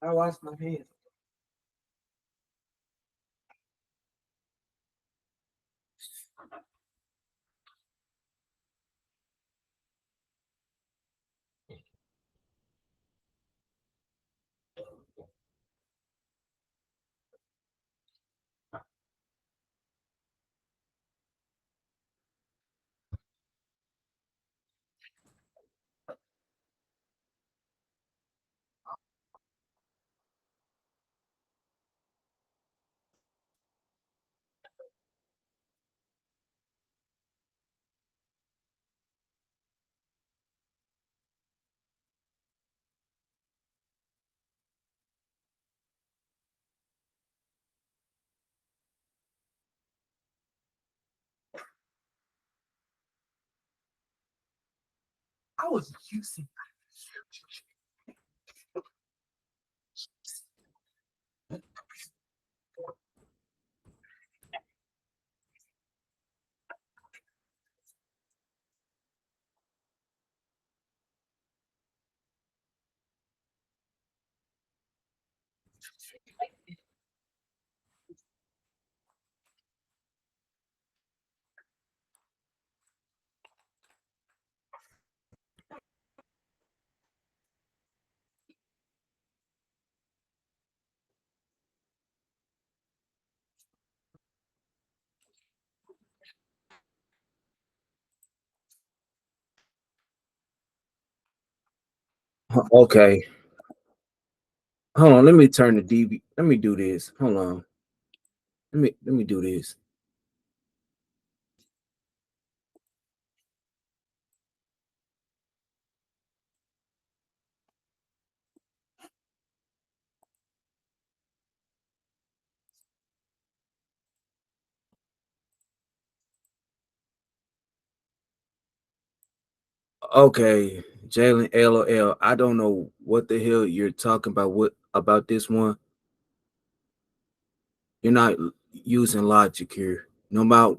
I wash my hands. I was using. Okay, hold on. Let me turn the DV. Let me do this. Hold on. Let me do this. Okay, Jalen LOL. I don't know what the hell you're talking about. What about this one? You're not using logic here. No matter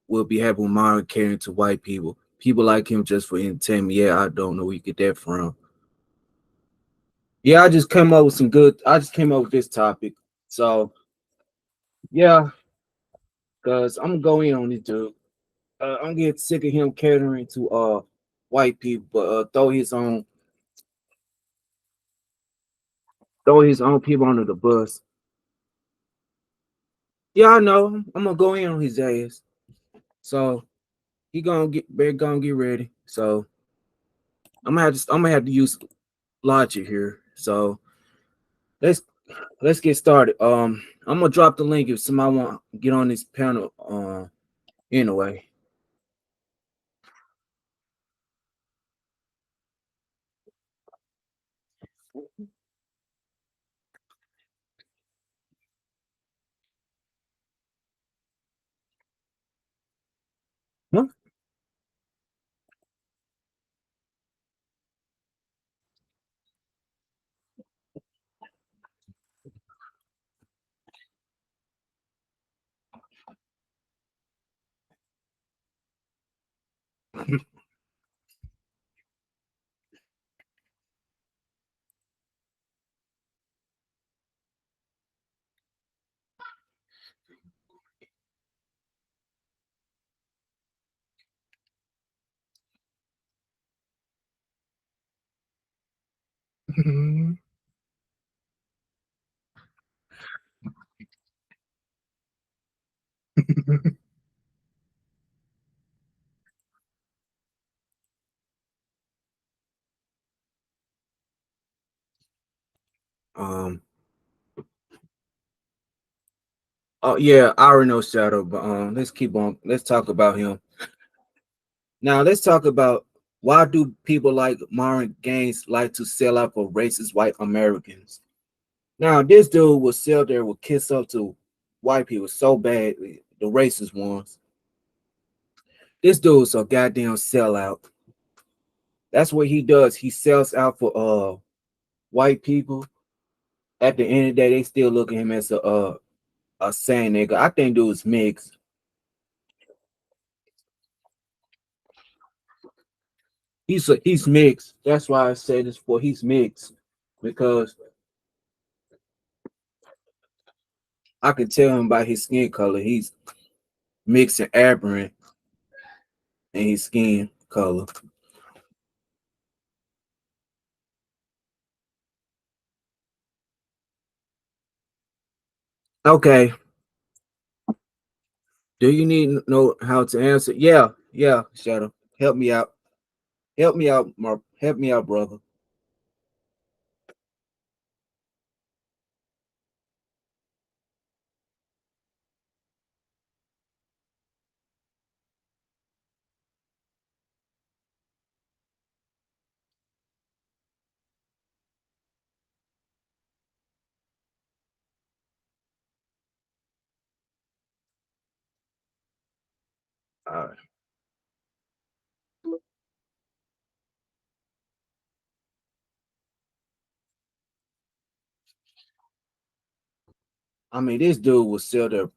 will be having Myron caring to white people. People like him just for entertainment. Yeah, I don't know where you get that from. Yeah, I just came up with some good. I just came up with this topic. So yeah, cause I'm gonna go in on this dude. I'm getting sick of him catering to white people, but throw his own people under the bus. Yeah, I know. I'm gonna go in on his ass. So he gonna get ready. So I'm gonna have to use logic here. So let's let's get started. I'm gonna drop the link if somebody want to get on this panel. Anyway. Huh? um. Oh yeah, I already know Shadow, but let's keep on. Let's talk about him. Now let's talk about why do people like Myron Gaines like to sell out for racist white Americans? Now this dude will sell there, will kiss up to white people so badly, the racist ones. This dude's a goddamn sellout. That's what he does. He sells out for white people. At the end of the day, they still look at him as a sand nigga. I think dude's mixed. He's mixed. That's why I say this for he's mixed because I can tell him by his skin color. He's mixed and aberrant in his skin color. Okay. Do you need to know how to answer? Yeah, yeah, Shadow. Help me out. Help me out, help me out, brother. All right. I mean, this dude will sell their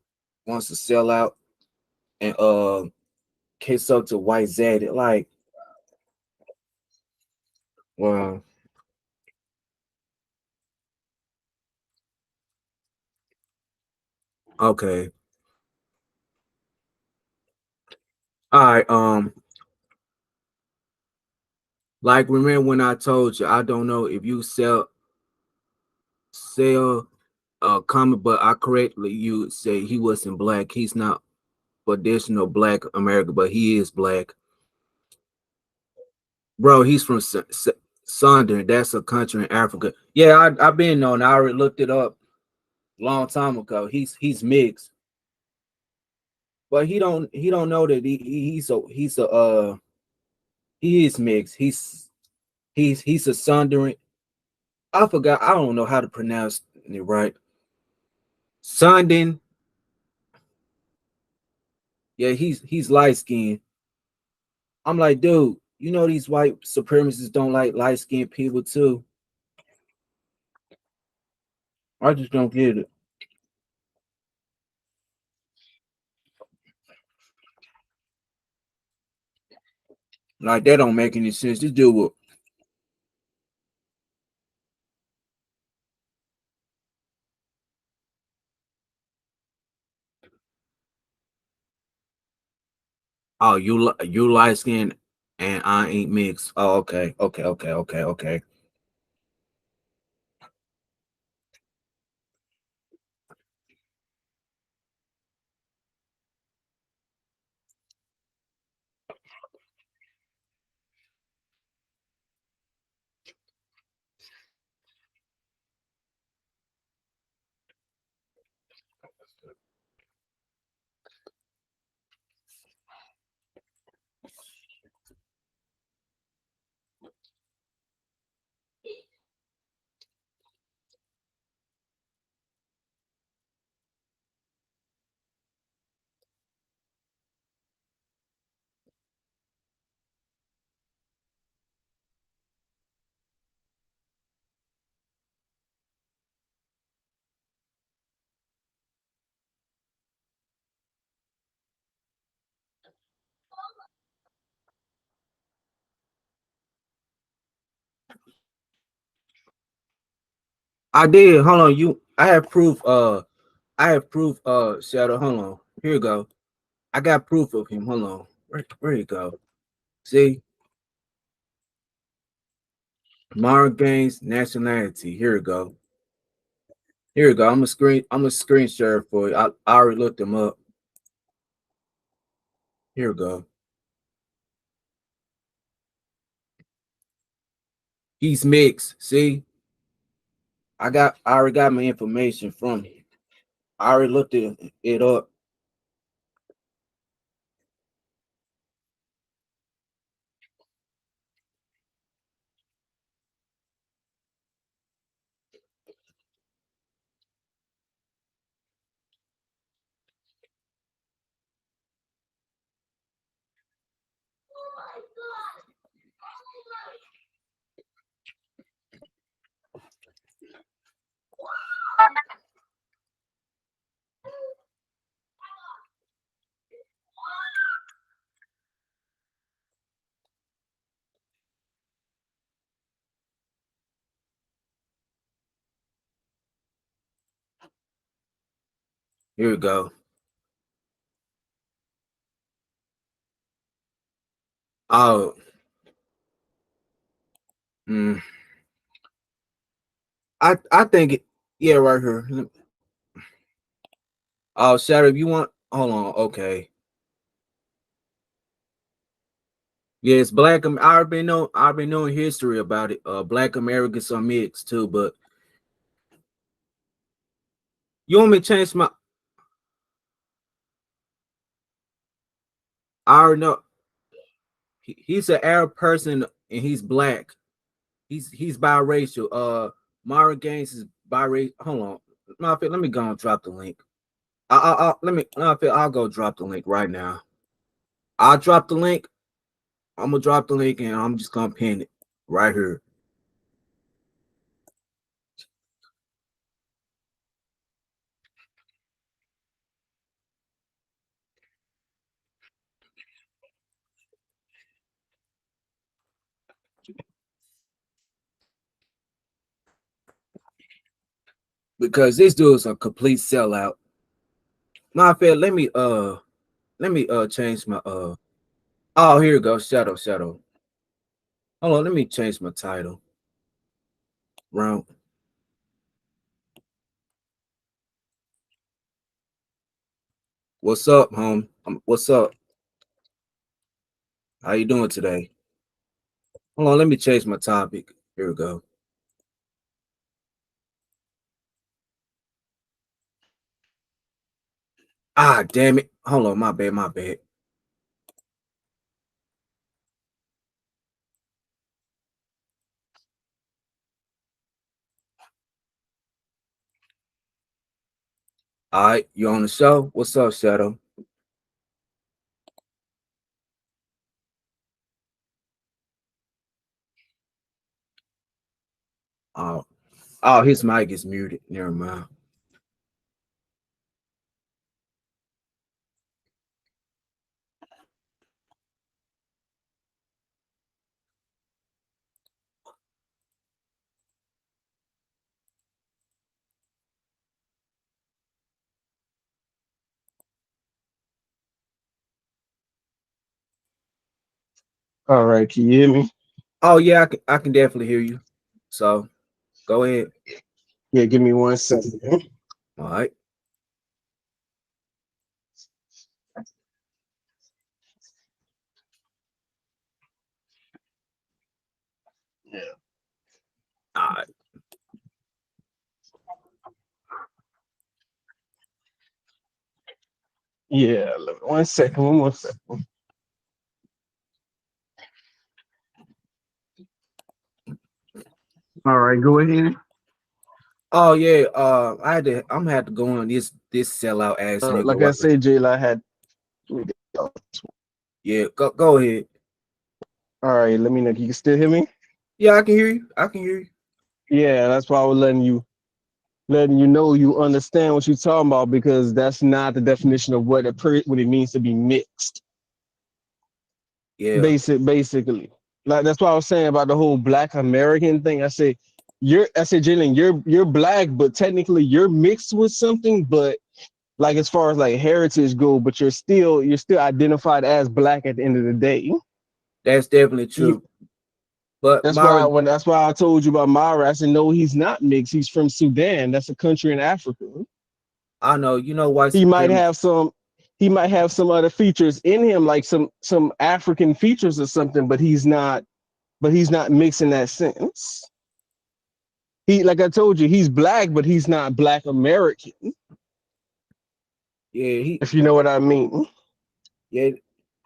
wants to sell out and kiss up to White Zaddy. Like, well, okay. All right. Like remember when I told you I don't know if you sell a comic, but I correctly you say he wasn't black. He's not traditional black American, but he is black. Bro, he's from Sonder. That's a country in Africa. Yeah, I've been known. I already looked it up a long time ago. He's mixed, but he don't know that he is mixed. He's a Sondering. I forgot. I don't know how to pronounce it right. Sonding. Yeah, he's light skinned. I'm like, dude, you know these white supremacists don't like light skinned people too. I just don't get it. Like that don't make any sense. This dude will, oh, you light skinned and I ain't mixed. Oh, okay, okay. I did. Hold on, you. I have proof. I have proof. Shadow. Hold on. Here you go. I got proof of him. Hold on. Where you go? See, Myron Gaines nationality. Here you go. Here you go. I'm a screen share for you. I already looked him up. Here we go. He's mixed. See, I already got my information from him. I already looked it up. Here we go. Oh, mm, I think it. Yeah, right here. Oh, Shadow, if you want, hold on. Okay. Yeah, it's black. I've been knowing history about it. Black Americans are mixed too, but you want me to change my? I already know he's an Arab person and he's black. He's biracial. Myron Gaines is biracial. Hold on, let me go and drop the link. Let me. I'll go drop the link right now. I'll drop the link. I'm gonna drop the link and I'm just gonna pin it right here because this dude is a complete sellout. My fair. Let me change my Oh, here you go. Shadow. Hold on, let me change my title. Round. What's up, home? What's up? How you doing today? Hold on, let me change my topic. Here we go. Ah, damn it. Hold on, my bad. All right, you on the show? What's up, Shadow? Oh, oh, his mic is muted. Never mind. All right, can you hear me? Oh yeah, I can definitely hear you. So go ahead. Yeah, give me 1 second. All right. Yeah. All right. Yeah, 1 second, 1 second. All right, go ahead. Oh yeah. I'm gonna have to go on this sellout ass nigga. Like I said, Jayla, I had. Yeah, go ahead. All right, let me know. You can still hear me? Yeah, I can hear you. I can hear you. Yeah, that's why I was letting you know you understand what you're talking about because that's not the definition of what it means to be mixed. Yeah, Basically, like that's what I was saying about the whole Black American thing. I said, Jalen, you're black, but technically you're mixed with something, but like as far as like heritage go, but you're still identified as black at the end of the day. that's definitely He, true. But Myron, that's why I told you about Myra. I said no, he's not mixed. He's from Sudan. That's a country in Africa. I know you know white He might supremacy. have some he might have some other features in him, like some African features or something, but he's not mixed in that sense. He like I told you, he's black, but he's not Black American, Yeah, if you know what I mean. yeah,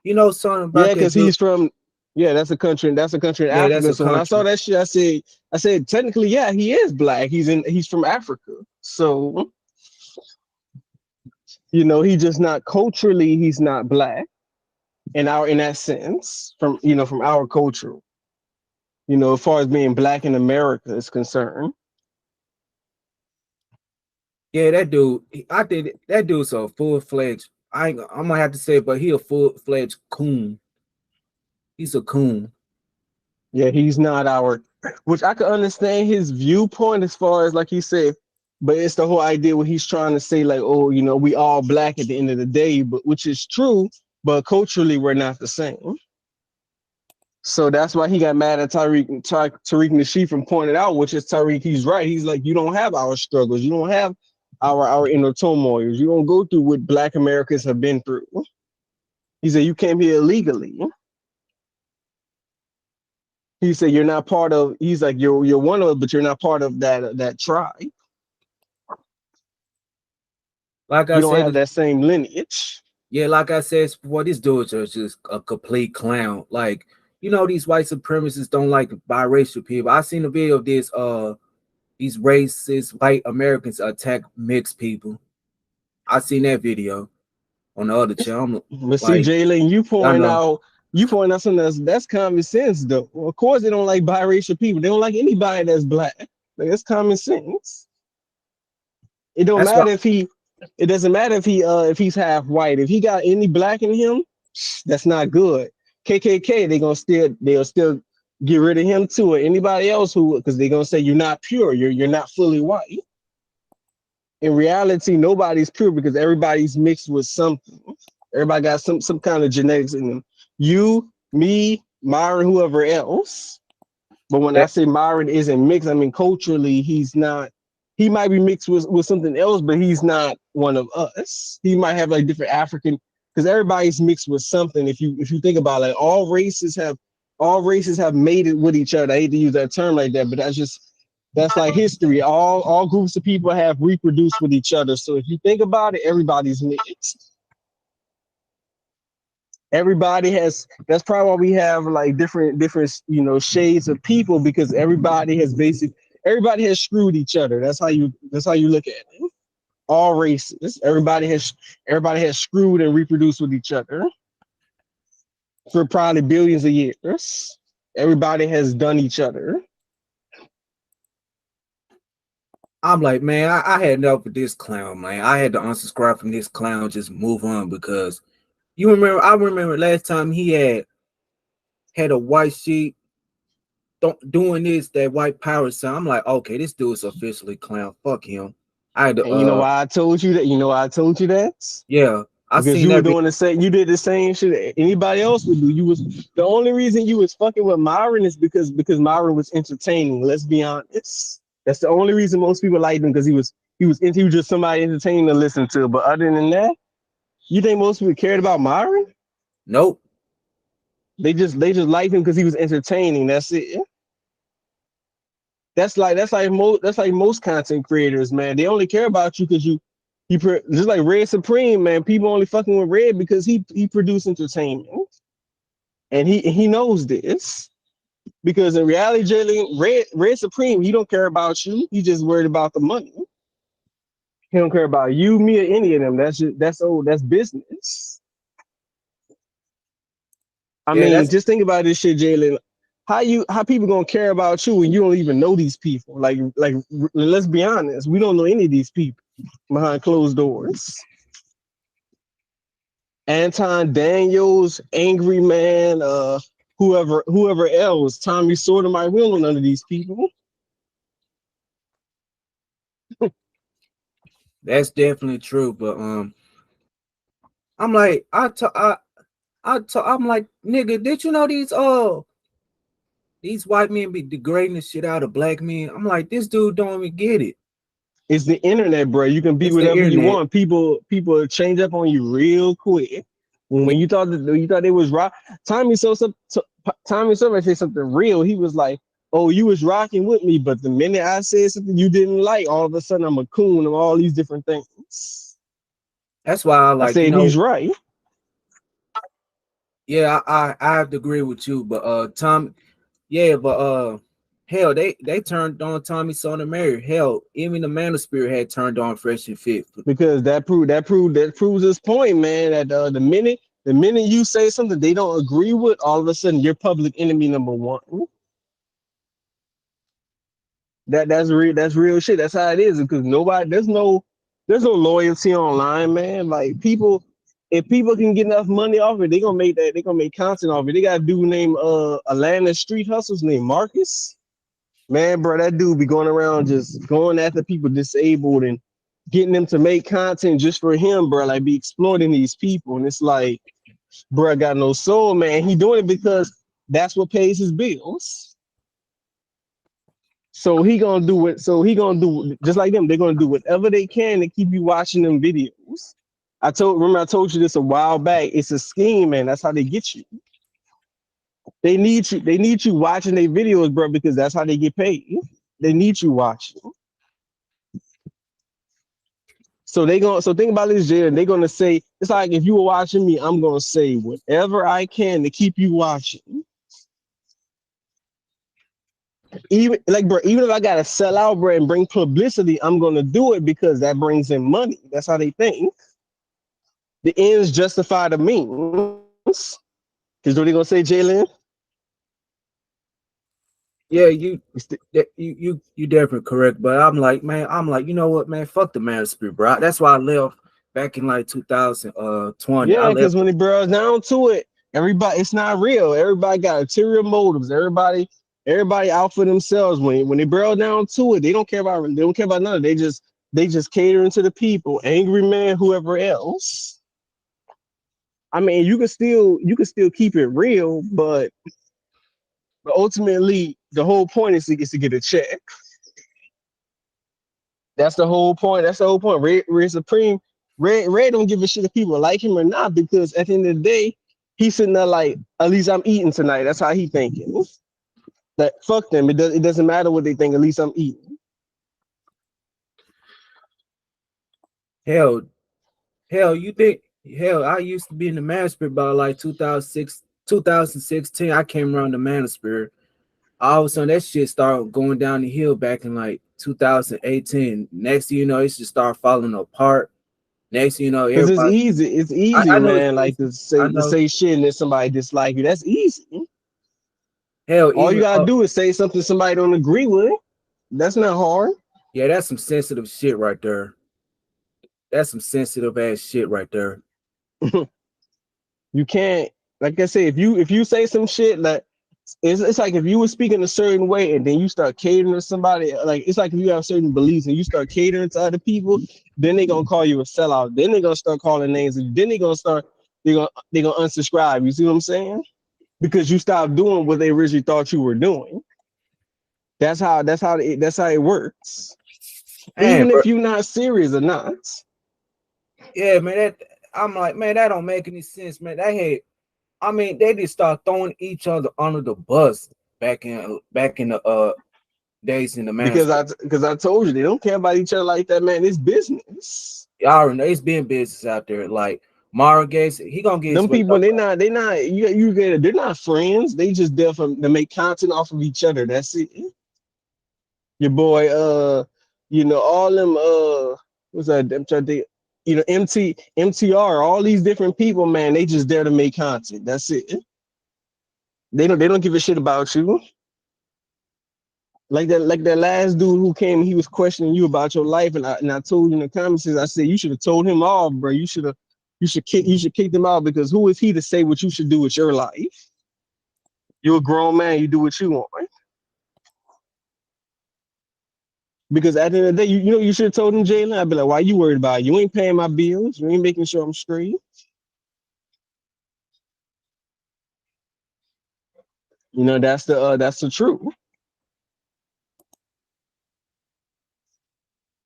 you know something Yeah, about that because dude. he's from yeah, that's a country in Yeah, that's Africa. a So when I saw country. that shit, I said technically, yeah, he is black. He's from Africa. So, he's just not culturally, he's not black in that sense, from our culture, as far as being black in America is concerned. Yeah, that dude. I did it. That dude's a full fledged. I'm gonna have to say, but he a full fledged coon. He's a coon. Yeah, he's not our which I could understand his viewpoint as far as like he said. But it's the whole idea where he's trying to say like, oh, you know, we all black at the end of the day, but which is true, but culturally we're not the same. So that's why he got mad at Tariq Nasheed and pointed out, which is Tariq, he's right. He's like, you don't have our struggles, you don't have our inner turmoils, you don't go through what Black Americans have been through. He said you came here illegally. He said you're not part of. He's like you're one of us, but you're not part of that tribe. Like I You don't said, have that same lineage. yeah, like I said before, these dudes are just a complete clown. Like, you know, these white supremacists don't like biracial people. I seen a video of this these racist white Americans attack mixed people. I seen that video on the other channel. But see, Like, Jalen, y'all know. you point out something that's common sense though. Well, of course, they don't like biracial people. They don't like anybody that's black. Like that's common sense. It don't That's why matter if he. It doesn't matter if he's half white. If he got any black in him, that's not good. KKK, they'll still get rid of him too, or anybody else who, because they're gonna say you're not pure, you're not fully white. In reality, nobody's pure because everybody's mixed with something. Everybody got some kind of genetics in them. You, me, Myron, whoever else. But when I that say Myron isn't mixed, I mean culturally he's not. He might be mixed with something else, but he's not one of us. He might have like different African, because everybody's mixed with something. If you think about it, like all races have made it with each other. I hate to use that term like that, but that's like history. All groups of people have reproduced with each other. So if you think about it, everybody's mixed. Everybody has. That's probably why we have like different shades of people, because everybody has screwed each other. That's how you look at it. All races, everybody has screwed and reproduced with each other for probably billions of years. Everybody has done each other. I'm like, man, I had enough with this clown, man. I had to unsubscribe from this clown, just move on because I remember last time he had a white sheep doing this, that white power sign. I'm like, okay, this dude's officially clown. Fuck him. I had to, And you know why I told you that? You know why I told you that? yeah, I Because seen you were that video. doing the same. You did the same shit anybody else would do. You was the only reason you was fucking with Myron is because Myron was entertaining. Let's be honest. That's the only reason most people liked him, because he was just somebody entertaining to listen to. But other than that, you think most people cared about Myron? Nope. They just liked him because he was entertaining. That's it. That's like most content creators, man. They only care about you because just like Red Supreme, man. People only fucking with Red because he produced entertainment, and he knows this. Because in reality, Jalen, Red Supreme, he don't care about you. He just worried about the money. He don't care about you, me, or any of them. That's business. I Yeah, mean, that's just think about this shit, Jalen. How people gonna care about you when you don't even know these people? Like let's be honest, we don't know any of these people behind closed doors. Anton Daniels, Angry Man, whoever else, Tommy Sotomayor, we don't know none of these people. that's definitely true. But I'm like, I'm like, nigga, did you know these white men be degrading the shit out of black men? I'm like, this dude don't even get it. It's the internet, bro. You can be It's the whatever you internet. want. People change up on you real quick. When you thought they was rock, Tommy so Tommy so say something real. He was like, "Oh, you was rocking with me, but the minute I said something you didn't like, all of a sudden I'm a coon and all these different things." That's why I I like, said he's right. yeah, I have to agree with you. But Tom, yeah, but hell, they turned on Tommy Son and Mary. Hell, even the Man of Spirit had turned on Fresh and Fit. Because that proves his point, man. That the minute you say something they don't agree with, all of a sudden you're public enemy number one. That's real shit. That's how it is. Because nobody there's no loyalty online, man. Like people, if people can get enough money off it, they're gonna make content off it. They got a dude named Atlanta Street Hustles named Marcus. Man, bro, that dude be going around just going after people disabled and getting them to make content just for him, bro. Like be exploiting these people. And it's like, bro, got no soul, man. He doing it because that's what pays his bills. So he gonna do it. So he gonna do just like them. They're gonna do whatever they can to keep you watching them videos. Remember I told you this a while back. It's a scheme, man. That's how they get you. They need you. They need you watching their videos, bro, because that's how they get paid. They need you watching. So they going so think about this, Jay, and they're gonna say it's like if you were watching me, I'm gonna say whatever I can to keep you watching. Even like bro, even if I gotta sell out, bro, and bring publicity, I'm gonna do it because that brings in money. That's how they think. The ends justify the means. Because what they gonna say, Jalen? Yeah, you definitely correct. But I'm like, man, I'm like, you know what, man, fuck the man spirit, bro. That's why I left back in like 2020. I Yeah, because left. when it boils down to it, everybody it's not real. Everybody got ulterior motives. Everybody out for themselves. When they boil down to it, they don't care about none. They just catering to the people, angry man, whoever else. I mean, you can still keep it real, but ultimately the whole point is to get a check. That's the whole point. That's the whole point. Red Supreme, Red don't give a shit if people like him or not because at the end of the day, he's sitting there like, at least I'm eating tonight. That's how he thinking. That fuck them. It doesn't matter what they think. At least I'm eating. Hell, hell, you think hell, I used to be in the Manosphere by like 2006, 2016. I came around the Manosphere. All of a sudden that shit started going down the hill back in like 2018. Next thing you know, it just started falling apart. Next thing you know, Cause it's everybody easy. It's I easy, know it's man. Like easy. to I say to know. say shit and then somebody dislike you. That's easy. Hell, All you even gotta do is say something somebody don't agree with. That's not hard. yeah, that's some sensitive shit right there. That's some sensitive ass shit right there. You can't, like I say, if you say some shit like it's like if you were speaking a certain way and then you start catering to somebody, like it's like if you have certain beliefs and you start catering to other people, then they gonna call you a sellout. Then they gonna start calling names, and then they gonna unsubscribe. You see what I'm saying? Because you stopped doing what they originally thought you were doing. That's how it works. Man, Even bro. if you're not serious or not. Yeah, man. I'm like, man, that don't make any sense, man. That had, I mean, they just start throwing each other under the bus back in the days in the Because Manosphere. I told you they don't care about each other like that, man. It's business. Y'all already know it's been business out there. Like Myron Gates, he gonna get his Them way people, up. you get it. They're not friends. They just there to make content off of each other. That's it. Your boy, all them, what's that? I'm trying to think, MTR, all these different people, man. They just there to make content. That's it. They don't give a shit about you. Like that last dude who came, he was questioning you about your life, and I told you in the comments, I said you should have told him off, bro. You should kick them out because who is he to say what you should do with your life? You're a grown man, you do what you want. Because at the end of the day, you should have told him, Jalen. I'd be like, why you worried about it? You ain't paying my bills. You ain't making sure I'm straight. That's the truth.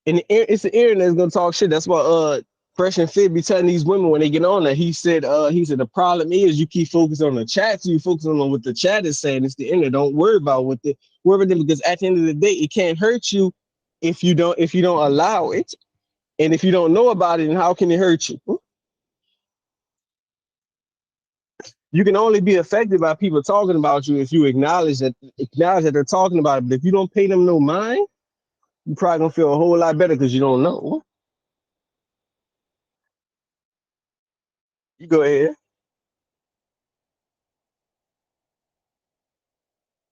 And it's the internet that's gonna talk shit. That's why Fresh and Fit be telling these women when they get on there. He said the problem is you keep focusing on the chat, so you focus on what the chat is saying. It's the internet. Don't worry about worry about them because at the end of the day, it can't hurt you if you don't allow it. And if you don't know about it, then how can it hurt you? You can only be affected by people talking about you if you acknowledge that they're talking about it. But if you don't pay them no mind, you probably gonna feel a whole lot better because you don't know. You go ahead.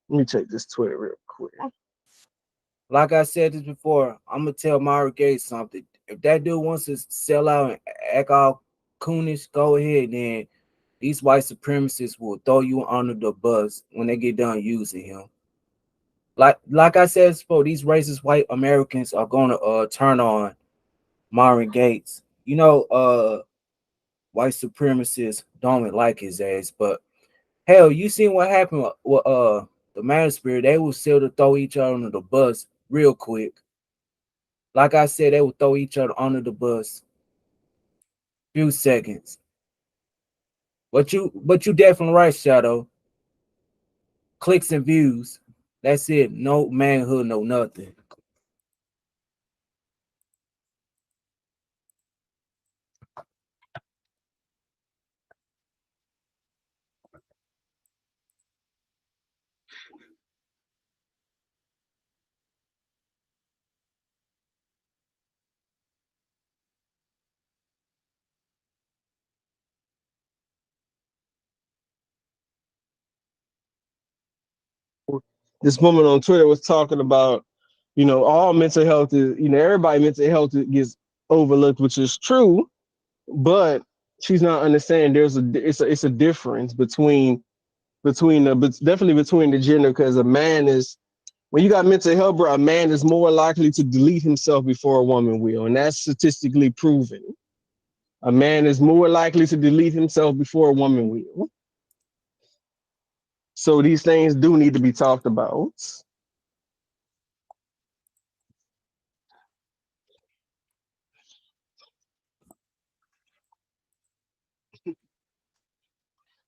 Let me check this Twitter real quick. Like I said this before, I'm gonna tell Myron Gates something. If that dude wants to sell out and act all coonish, go ahead. Then these white supremacists will throw you under the bus when they get done using him. Like I said before, these racist white Americans are gonna turn on Myron Gates. White supremacists don't like his ass, but hell, you seen what happened with the Manosphere? They will still to throw each other under the bus real quick. Like I said, they will throw each other under the bus few seconds. But you definitely right, Shadow. Clicks and views. That's it. No manhood, no nothing. This woman on Twitter was talking about, all mental health is, everybody mental health gets overlooked, which is true, but she's not understanding it's a difference between but definitely between the gender, because a man is, when you got mental health, bro, a man is more likely to delete himself before a woman will, and that's statistically proven. A man is more likely to delete himself before a woman will. So these things do need to be talked about.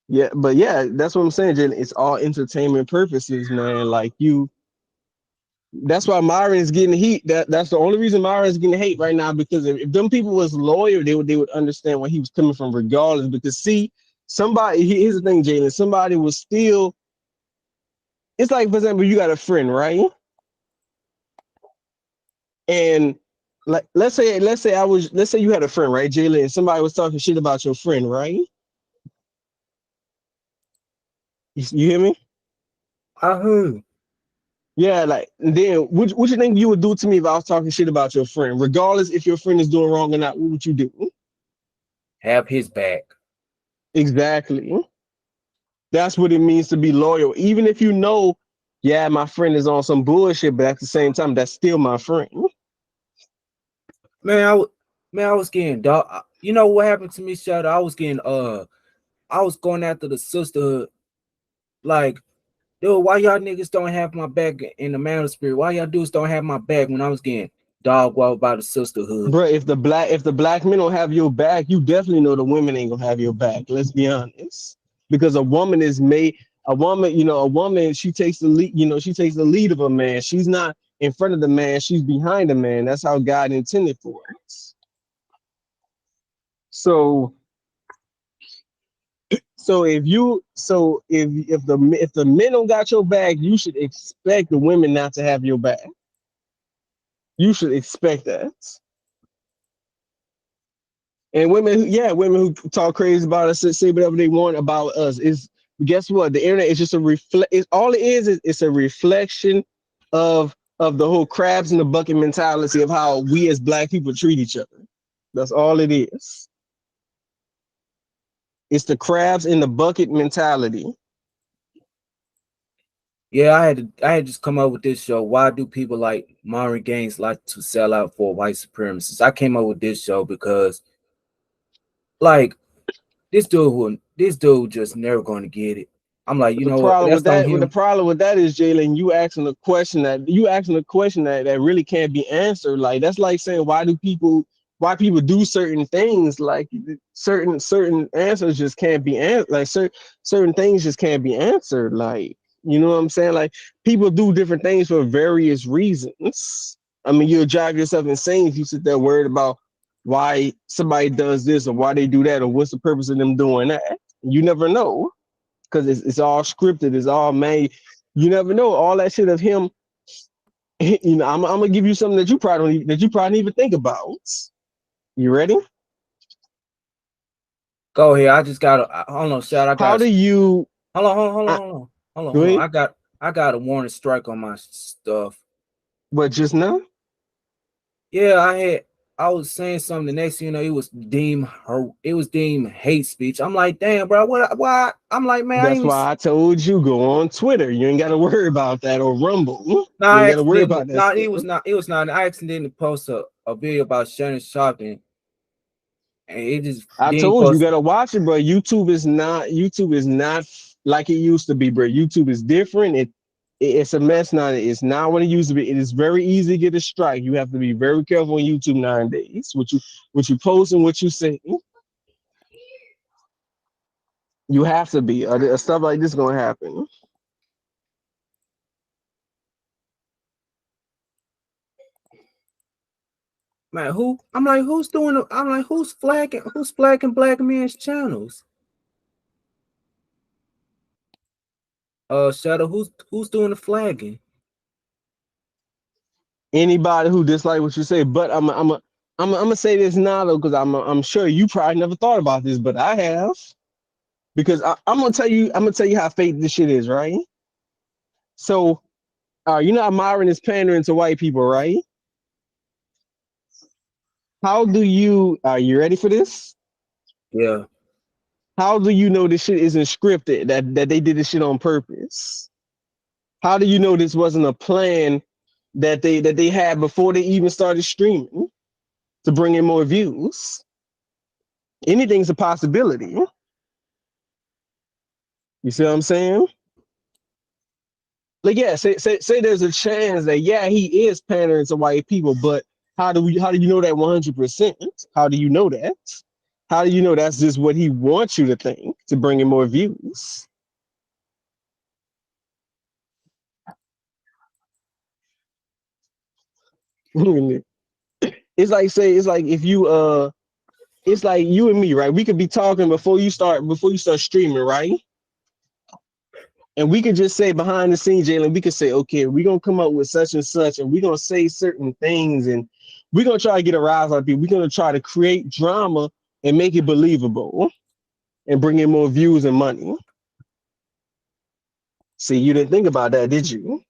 Yeah, but yeah, that's what I'm saying, Jen. It's all entertainment purposes, man. Like that's why Myron's getting heat. That's the only reason Myron's getting hate right now, because if them people was loyal, they would understand where he was coming from, regardless. Because see, here's the thing, Jalen. Somebody was still. It's like, for example, you got a friend, right? And like, let's say you had a friend, right, Jalen, and somebody was talking shit about your friend, right? You hear me? I heard. Yeah, like, and then what you think you would do to me if I was talking shit about your friend, regardless if your friend is doing wrong or not? What would you do? Have his back. Exactly. That's what it means to be loyal. Even if you know, yeah, my friend is on some bullshit, but at the same time, that's still my friend. Man, I was getting dog. You know what happened to me, Shadow? I was going after the sisterhood. Like, dude, why y'all niggas don't have my back in the Manosphere? Why y'all dudes don't have my back when I was getting dog walked by the sisterhood? Bro, if the black men don't have your back, you definitely know the women ain't gonna have your back. Let's be honest. Because a woman, she takes the lead, she takes the lead of a man. She's not in front of the man, she's behind the man. That's how God intended for it. So if the men don't got your back, you should expect the women not to have your back. You should expect that. And women who talk crazy about us, say whatever they want about us. Is guess what? The internet is just a reflect. All it is it's a reflection of the whole crabs in the bucket mentality of how we as black people treat each other. That's all it is. It's the crabs in the bucket mentality. Yeah, I had just come up with this show. Why do people like Myron Gaines like to sell out for white supremacists? I came up with this show because, like, this dude just never going to get it. I'm like, you The know what? problem with That's on that, the him. problem with that is, Jalen, you asking a question that really can't be answered. Like, that's like saying, why people do certain things. Like, certain answers just can't be answered. Like, certain things just can't be answered. Like, you know what I'm saying? Like, people do different things for various reasons. I mean, you'll drive yourself insane if you sit there worried about why somebody does this or why they do that or what's the purpose of them doing that. You never know, because it's all scripted, it's all made. You never know all that shit of him. I'm gonna give you something that you probably don't even think about. You ready? Go ahead. I just got to hold on, shout. I How got do you? hold on, hold on, hold on, I, hold on, hold on, Go hold on. ahead. I got a warning strike on my stuff. But just now, Yeah, I was saying something. The next thing you know, it was deemed hate speech. I'm like, damn, bro, what? Why? I'm like, man, I ain't That's even. why I told you go on Twitter. You ain't got to worry about that or Rumble. No, You ain't I got to worry accidentally. about that No, stuff. it was not. It was not. I accidentally posted a video about Shannon Sharp, and it just I didn't told you, you post. gotta watch it, bro. YouTube is not like it used to be, bro. YouTube is different. It's a mess now. It's not what it used to be. It is very easy to get a strike. You have to be very careful on YouTube nowadays. What you post and what you say. You have to be. Stuff like this gonna happen. Man, who? I'm like, who's doing? I'm like, who's flagging? Who's flagging black men's channels? Shadow, who's doing the flagging? Anybody who dislike what you say, but I'm gonna say this now though, because I'm sure you probably never thought about this, but I have. Because I'm gonna tell you how fake this shit is, right? So you know how Myron is pandering to white people, right? How do you are you ready for this? Yeah, How do you know this shit isn't scripted? That they did this shit on purpose? How do you know this wasn't a plan that they had before they even started streaming to bring in more views? Anything's a possibility. You see what I'm saying? Like, yeah, say there's a chance that yeah he is pandering to white people, but how do you know that 100%? How do you know that? How do you know that's just what he wants you to think to bring in more views? It's like if you it's like you and me, right? We could be talking before you start streaming, right? And we could just say behind the scenes, Jalen, we could say, okay, we're gonna come up with such and such, and we're gonna say certain things, and we're gonna try to get a rise out of people. We're gonna try to create drama and make it believable and bring in more views and money. See, you didn't think about that, did you?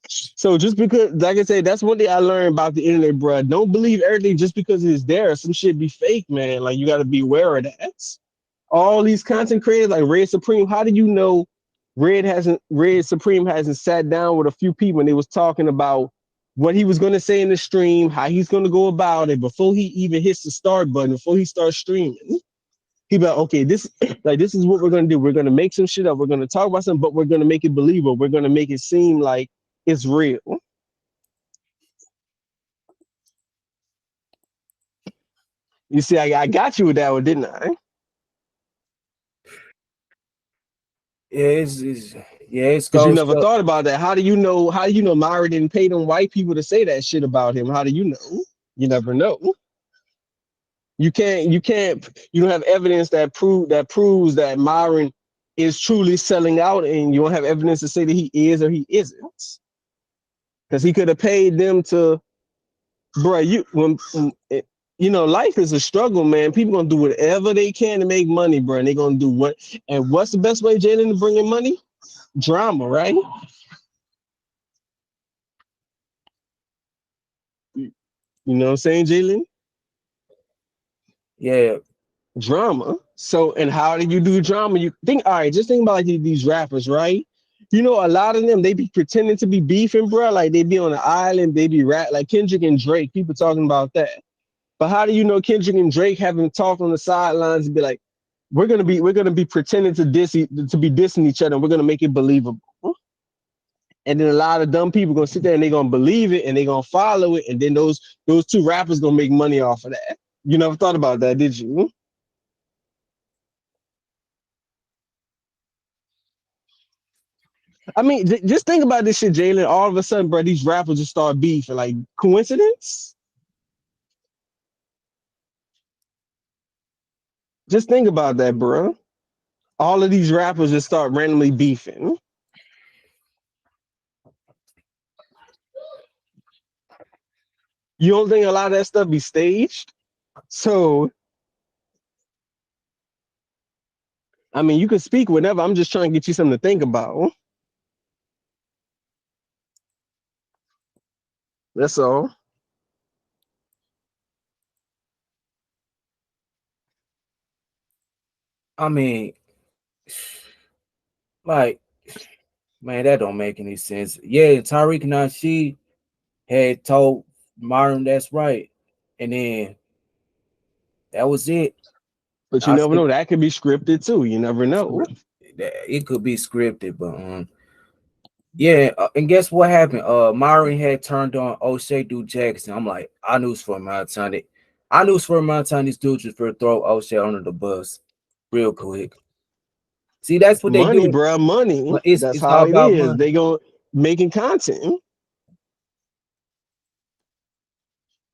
So just because, like I said, that's one thing I learned about the internet, bro. Don't believe everything just because it's there. Some shit be fake, man. Like you got to be aware of that. All these content creators like Red Supreme, how do you know Red Supreme hasn't sat down with a few people and they was talking about what he was gonna say in the stream, how he's gonna go about it before he even hits the start button, before he starts streaming. He be like, okay, this is what we're gonna do. We're gonna make some shit up. We're gonna talk about something, but we're gonna make it believable. We're gonna make it seem like it's real. You see, I got you with that one, didn't I? yeah, yeah, it Because you goes never to. thought about that. How do you know? How do you know Myra didn't pay them white people to say that shit about him? How do you know? You never know. You don't have evidence that proves that Myron is truly selling out, and you don't have evidence to say that he is or he isn't. Because he could have paid them to, bro. Life is a struggle, man. People gonna do whatever they can to make money, bro. And they gonna do what? And what's the best way, Jalen, to bring in money? Drama, right? You know what I'm saying, Jalen? Yeah, Drama. So, and how do you do drama? You think, all right, just think about like these rappers, right? A lot of them, they be pretending to be beefing, bro. Like they be on the island, they be like Kendrick and Drake, people talking about that. But how do you know Kendrick and Drake haven't talked on the sidelines and be like, we're gonna be pretending to be dissing each other, and we're gonna make it believable. And then a lot of dumb people gonna sit there and they gonna believe it and they gonna follow it, and then those two rappers gonna make money off of that. You never thought about that, did you? I mean, just think about this shit, Jalen. All of a sudden, bro, these rappers just start beefing. Like, coincidence? Just think about that, bro. All of these rappers just start randomly beefing. You don't think a lot of that stuff be staged? So, I mean, you can speak whenever. I'm just trying to get you something to think about. That's all. I mean, like, man, that don't make any sense. Yeah, Tariq Nasheed had told Myron that's right, and then that was it. But you I never said know. That could be scripted too. You never know. that it could be scripted, but yeah, and guess what happened? Myron had turned on O'Shea Dude Jackson. I'm like, I knew for my time that I knew for my time these dudes just for throw O'Shea under the bus real quick. See, that's what they Money, do. bro, money. But It's That's it's all how it about is. money. They go making content.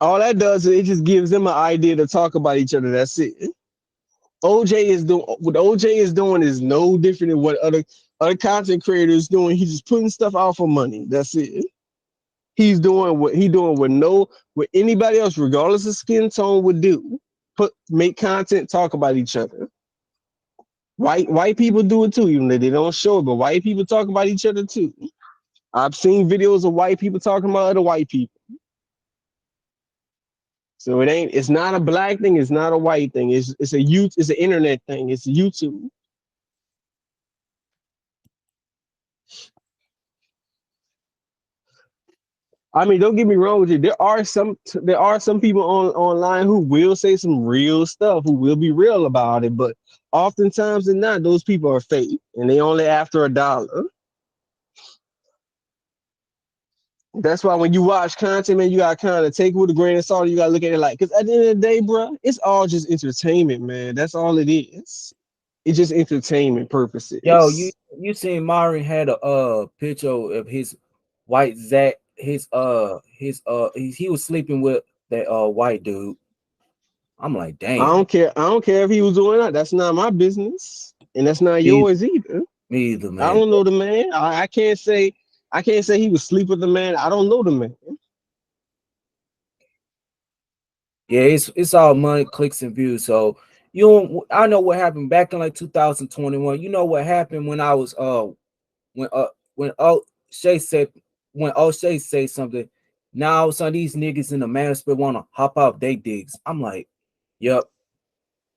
All that does is it just gives them an idea to talk about each other. That's it. OJ is doing what OJ is doing is no different than what other content creators doing. He's just putting stuff out for money. That's it. He's doing what he doing with no what anybody else, regardless of skin tone, would do. Make content, talk about each other. White people do it too, even though they don't show it, but white people talk about each other too. I've seen videos of white people talking about other white people. So it's not a black thing, it's not a white thing. It's an internet thing. It's YouTube. I mean, don't get me wrong with you. There are some people online who will say some real stuff, who will be real about it, but oftentimes than not, those people are fake and they only after a dollar. That's why when you watch content, man, you gotta kind of take it with a grain of salt. You gotta look at it like, because at the end of the day, bro, it's all just entertainment, man. That's all it is. It's just entertainment Yo, purposes. you seen Myron had a picture of his white Zach, he was sleeping with that white dude. I'm like, I damn, don't care. I don't care if he was doing that. That's not my business, and that's not me, yours either. me either, I man. don't know the man. I can't say. I can't say he was sleep with the man. I don't know the man. Yeah, it's all money, clicks, and views. So I know what happened back in like 2021. You know what happened when I was when uh when O'Shea said when O'Shea say something. Now all of a sudden these niggas in the manosphere want to hop out they digs. I'm like, yep.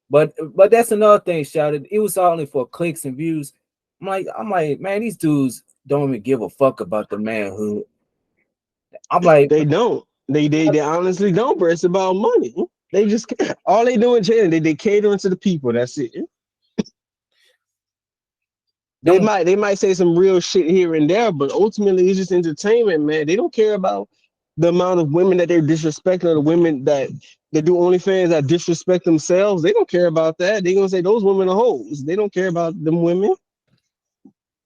But that's another thing, shouted. It was only for clicks and views. I'm like, man, these dudes don't even give a fuck about the manhood. I'm like, They don't. They honestly don't. Bro. It's about money. They just all they do in jail. They catering to the people. That's it. They them. might say some real shit here and there, but ultimately it's just entertainment, man. They don't care about the amount of women that they're disrespecting or the women that do OnlyFans that disrespect themselves. They don't care about that. They gonna say those women are hoes. They don't care about them women.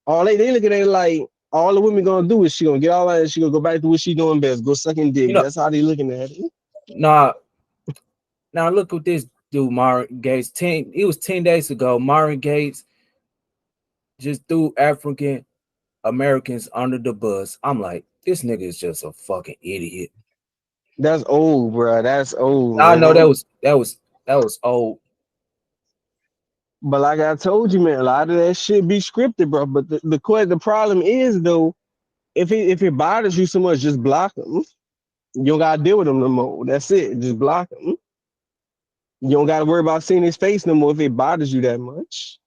All they look at it like all the women gonna do is she gonna get all that and she gonna go back to what she doing best, go sucking You dick. know, That's how they looking at it. nah. Now look what this dude, Myron Gates. It was 10 days ago. Myron Gates just threw African Americans under the bus. I'm like, this nigga is just a fucking idiot. That's old, bro. That's old, I know that man. was that was that was old. But like I told you, man, a lot of that shit be scripted, bro. But the problem is though, if it bothers you so much, just block them. You don't gotta deal with them no more. That's it. Just block them. You don't gotta worry about seeing his face no more if it bothers you that much.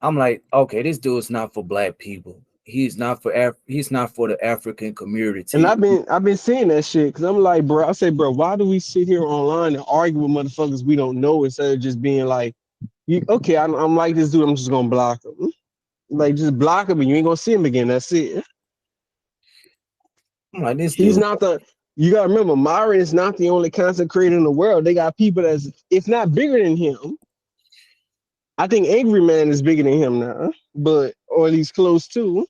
I'm like, okay, this dude is not for black people. He's not for the African And community. I've been seeing that shit because I'm like, bro. I say, bro, why do we sit here online and argue with motherfuckers we don't know instead of just being like, okay, I'm like this dude. I'm just gonna block him. Like, just block him and you ain't gonna see him again. That's it. I'm like, this He's dude. not the. You gotta remember, Myron is not the only content creator in the world. They got people that's, if not bigger than him. I think Angry Man is bigger than him now, but or at least close to.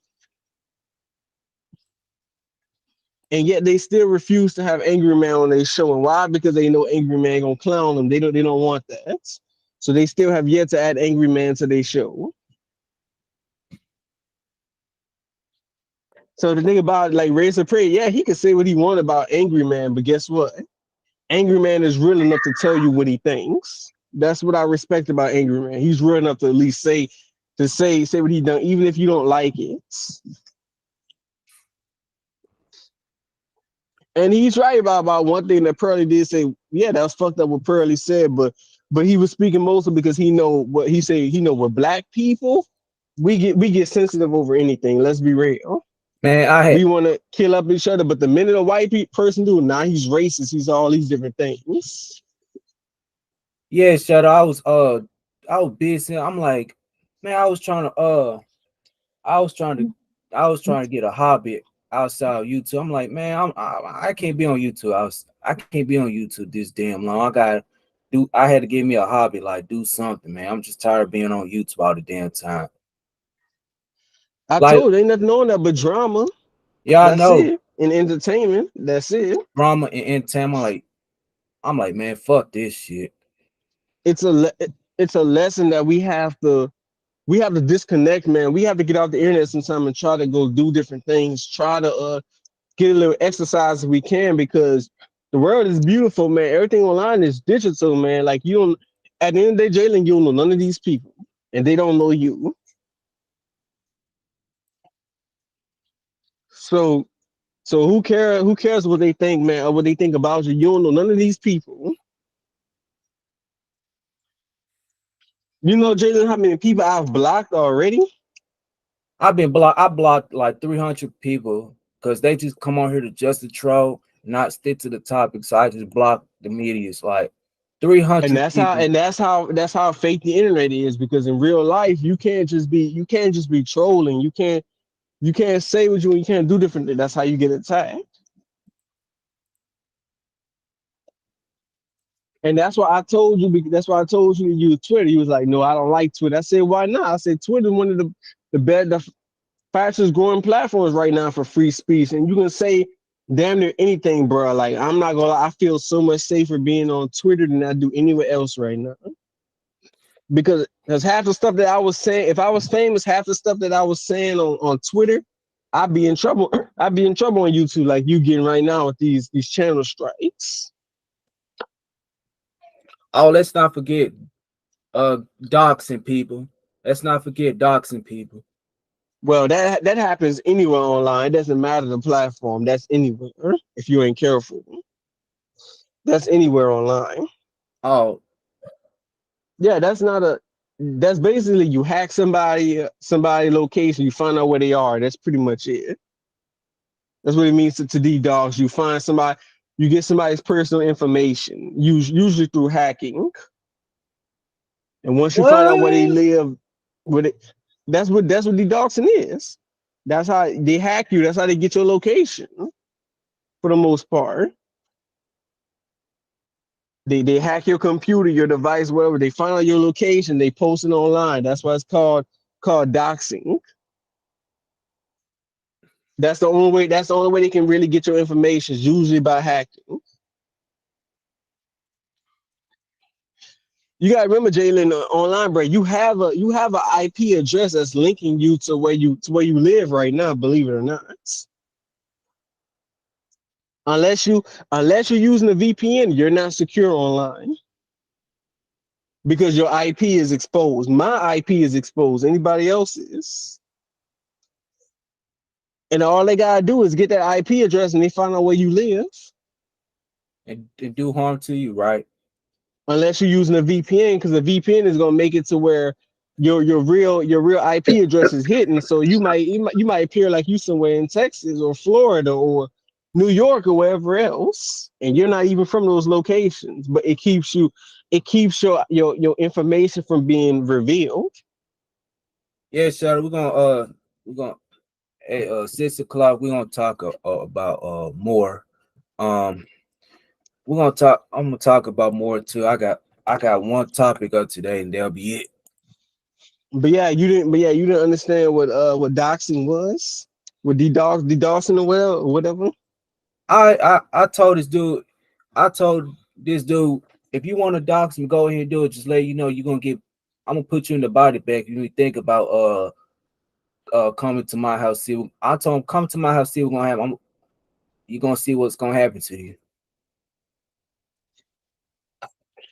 And yet they still refuse to have Angry Man on their show. And why? Because they know Angry Man gonna clown them. They don't want that. So they still have yet to add Angry Man to their show. So the thing about like Razor Prey, yeah, he can say what he want about Angry Man, but guess what? Angry Man is real enough to tell you what he thinks. That's what I respect about Angry Man. He's real enough to at least say what he done, even if you don't like it. And he's right about one thing that Pearly did say. Yeah, that was fucked up what Pearly said, but he was speaking mostly because he know what he said. He know we're black people. We get sensitive over anything. Let's be real. Man, I We had want to kill up each other, but the minute a white person do, now he's racist. He's all these different things. yeah, Shadow. I was busy. I'm like, man, I was trying to I was trying to get a hobby outside of YouTube. I'm like, man, I can't be on YouTube. I can't be on YouTube this damn long. I had to give me a hobby, like do something, man. I'm just tired of being on YouTube all the damn time. I Like, told you, ain't nothing on that but drama. yeah, I That's know it. And entertainment. That's it. drama and entertainment. I'm like, man, fuck this shit. It's it's a lesson that we have to disconnect, man. We have to get off the internet sometime and try to go do different things. Try to get a little exercise if we can, because the world is beautiful, man. Everything online is digital, man. Like you don't. At the end of the day, Jalen, you don't know none of these people, and they don't know you. So so who cares? Who cares what they think, man, or what they think about you? You don't know none of these people. You know, Jalen, how many people I've blocked already? I blocked like 300 people because they just come on here to just to troll, not stick to the topic. So I just blocked the media. It's like And 300 that's how people. and that's how fake the internet is, because in real life you can't just be trolling. You can't say what you can't do differently. That's how you get attacked. And that's why I told you. That's why I told you to use Twitter. He was like, "No, I don't like Twitter." I said, "Why not?" I said, "Twitter is one of the fastest growing platforms right now for free speech, and you can say damn near anything, bro. Like I'm not gonna lie, I feel so much safer being on Twitter than I do anywhere else right now, because half the stuff that I was saying, if I was famous, half the stuff that I was saying on Twitter, I'd be in trouble. I'd be in trouble on YouTube, like you getting right now with these channel strikes." Oh, let's not forget doxing people. Let's not forget doxing people. Well, that happens anywhere online. It doesn't matter the platform. That's anywhere. If you ain't careful, that's anywhere online. Oh, Yeah, that's not a. That's basically you hack somebody location. You find out where they are. That's pretty much it. That's what it means to DDoS. You find somebody. You get somebody's personal information, usually through hacking. And once you find out where they what? live, with it, that's what DDoSing is. That's how they hack you. That's how they get your location for the most part. They hack your computer, your device, whatever. They find out your location. They post it online. That's why it's called doxing. That's the only way. That's the only way they can really get your information. Is usually by hacking. You gotta remember, Jalen, online, bro. You have a IP address that's linking you to where you live right now. Believe it or not, unless you're using a VPN, you're not secure online because your IP is exposed. My IP is exposed. Anybody else's, and all they gotta do is get that IP address, and they find out where you live. And do harm to you, right? Unless you're using a VPN, because a VPN is gonna make it to where your real IP address is hidden. So you might appear like you somewhere in Texas or Florida or New York or wherever else, and you're not even from those locations. But it keeps your information from being revealed. Yeah, Shadow. We're gonna at 6 o'clock. We're gonna talk about more. Um, we're gonna talk. I'm gonna talk about more too. I got one topic up today, and that'll be it. But yeah, you didn't understand what doxing was, what DDoSing or whatever. I told this dude. I told this dude, if you want to dox me, go ahead and do it. Just let you know you're gonna get. I'm gonna put you in the body bag. You think about coming to my house. I told him come to my house. See what's gonna happen. You're gonna see what's gonna happen to you.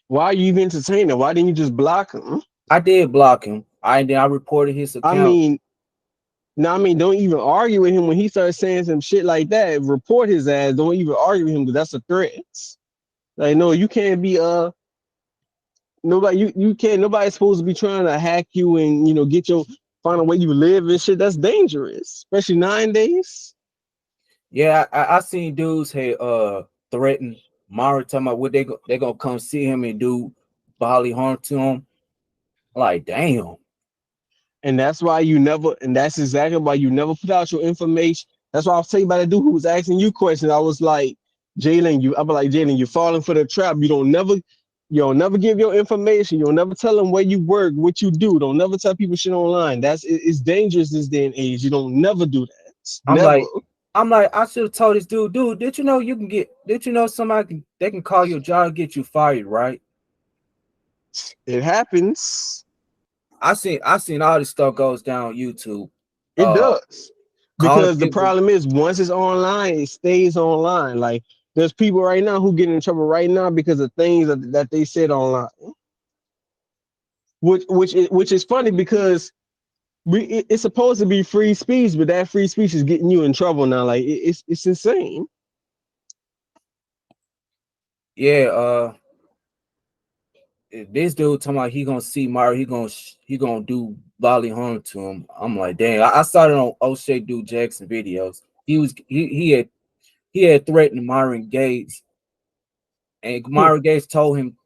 Why are you even entertaining? Why didn't you just block him? I did block him. I reported his I account. mean, Now, I mean, don't even argue with him when he starts saying some shit like that. Report his ass. Don't even argue with him because that's a threat. Like, no, you can't be nobody. You can't. Nobody's supposed to be trying to hack you and get your find a way you live and shit. That's dangerous, especially 9 days. Yeah, I seen dudes had threatened Myron talking about what they gonna come see him and do bodily harm to him. Like, damn. And that's why you never. And that's exactly why you never put out your information. That's why I was telling you about the dude who was asking you questions. I was like, Jalen, you. I was like, Jalen, you're falling for the trap. You don't never give your information. You don't never tell them where you work, what you do. Don't never tell people shit online. It's dangerous this day and age. You don't never do that. I'm Never. like, I'm like, I should have told this dude, did you know did you know somebody they can call your job and get you fired, right? It happens. I seen all this stuff goes down on YouTube. It Uh does. calling Because the people. problem is once it's online, it stays online. Like there's people right now who get in trouble right now because of things that they said online. Which is funny because it's supposed to be free speech, but that free speech is getting you in trouble now. Like it's insane. Yeah, this dude talking about he gonna see Mario, he gonna do bodily harm to him. I'm like, dang. I saw it on O'Shea Dude Jackson videos. He had threatened Myron Gates, and Hmm. Myron Gates told him,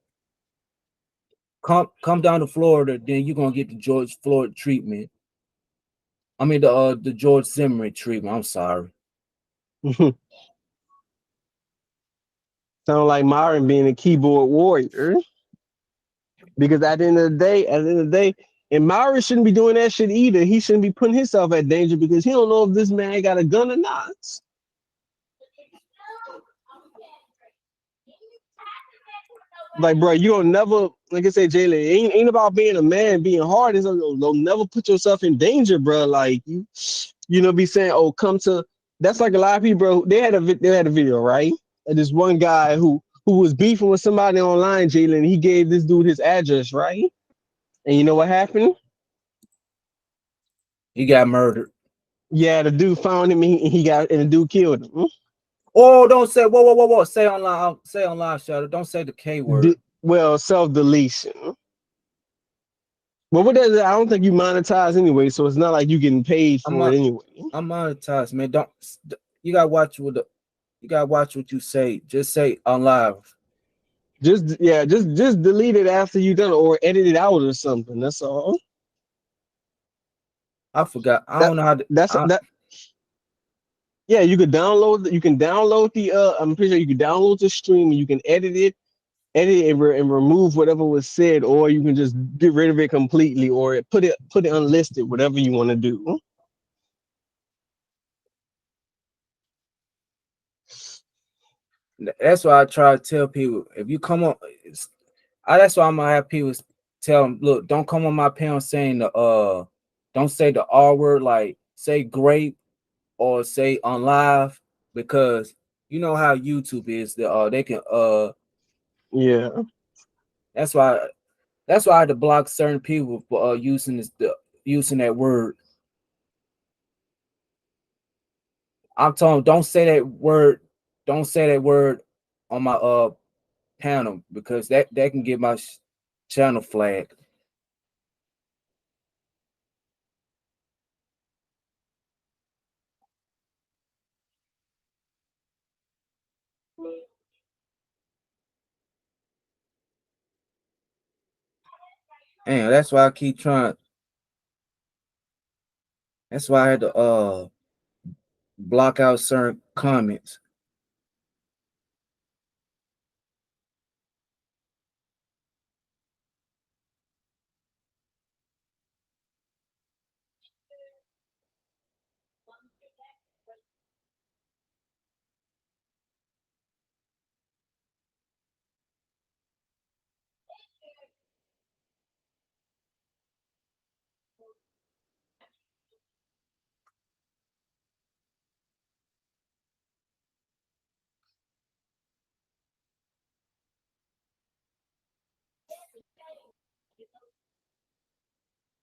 come down to Florida, then you're gonna get the George Floyd treatment. I mean the George Zimmerman treatment. I'm sorry. Sound like Myron being a keyboard warrior. Because at the end of the day, and Myron shouldn't be doing that shit either. He shouldn't be putting himself at danger because he don't know if this man got a gun or not. Like, bro, you don't never, like I said, Jalen, ain't about being a man, being hard. Is don't never put yourself in danger, bro. Like be saying, oh, come to. That's like a lot of people, bro. They had a video, right? And this one guy who was beefing with somebody online, Jalen. He gave this dude his address, right? And you know what happened? He got murdered. Yeah, the dude found him and the dude killed him. Oh, don't say whoa. Say online, Shadow. Don't say the K word. Well, self deletion. Well, what does it? I don't think you monetize anyway, so it's not like you getting paid I'm for it anyway. I'm monetized, man. Don't you gotta watch you gotta watch what you say. Just say on live. Just delete it after you done it or edit it out or something. That's all. I forgot. I That don't know how to. that's that. Yeah, you can download the I'm pretty sure you can download the stream and you can edit it and remove whatever was said, or you can just get rid of it completely, or put it unlisted, whatever you want to do. That's why I try to tell people if you come on. That's why I'm gonna have people tell them, look, don't come on my panel saying don't say the R word, like say grape or say on live, because you know how YouTube is. They can Yeah. that's why I had to block certain people for using that word. I'm telling them, don't say that word. Don't say that word on my panel because that can get my channel flagged. And that's why I keep trying. That's why I had to block out certain comments.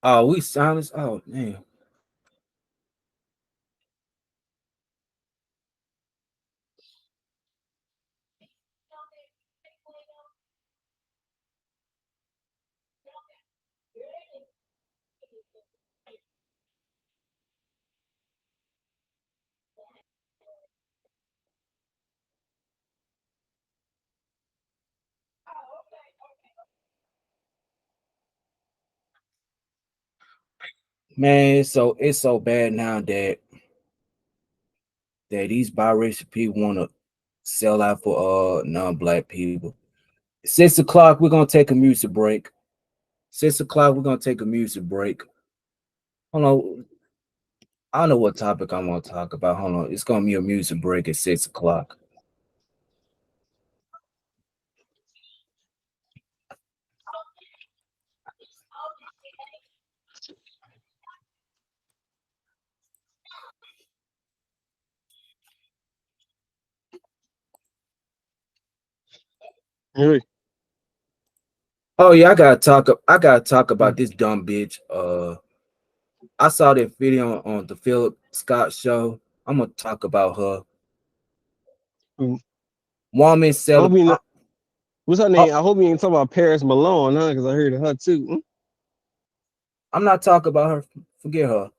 Oh, we silence. Oh, damn. Man, it's so bad now that these biracial people want to sell out for non-black people. 6 o'clock, we're gonna take a music break. 6 o'clock, we're gonna take a music break. Hold on, I don't know what topic I want to talk about. Hold on, it's gonna be a music break at 6 o'clock. Hey, Oh yeah, I gotta talk about this dumb bitch. I saw that video on the Philip Scott show. I'm gonna talk about her. mm, Woman I hope celebrate. you know what's her Oh, name. I hope you ain't talking about Paris Malone, huh? Because I heard of her too. I'm not talking about her. Forget her.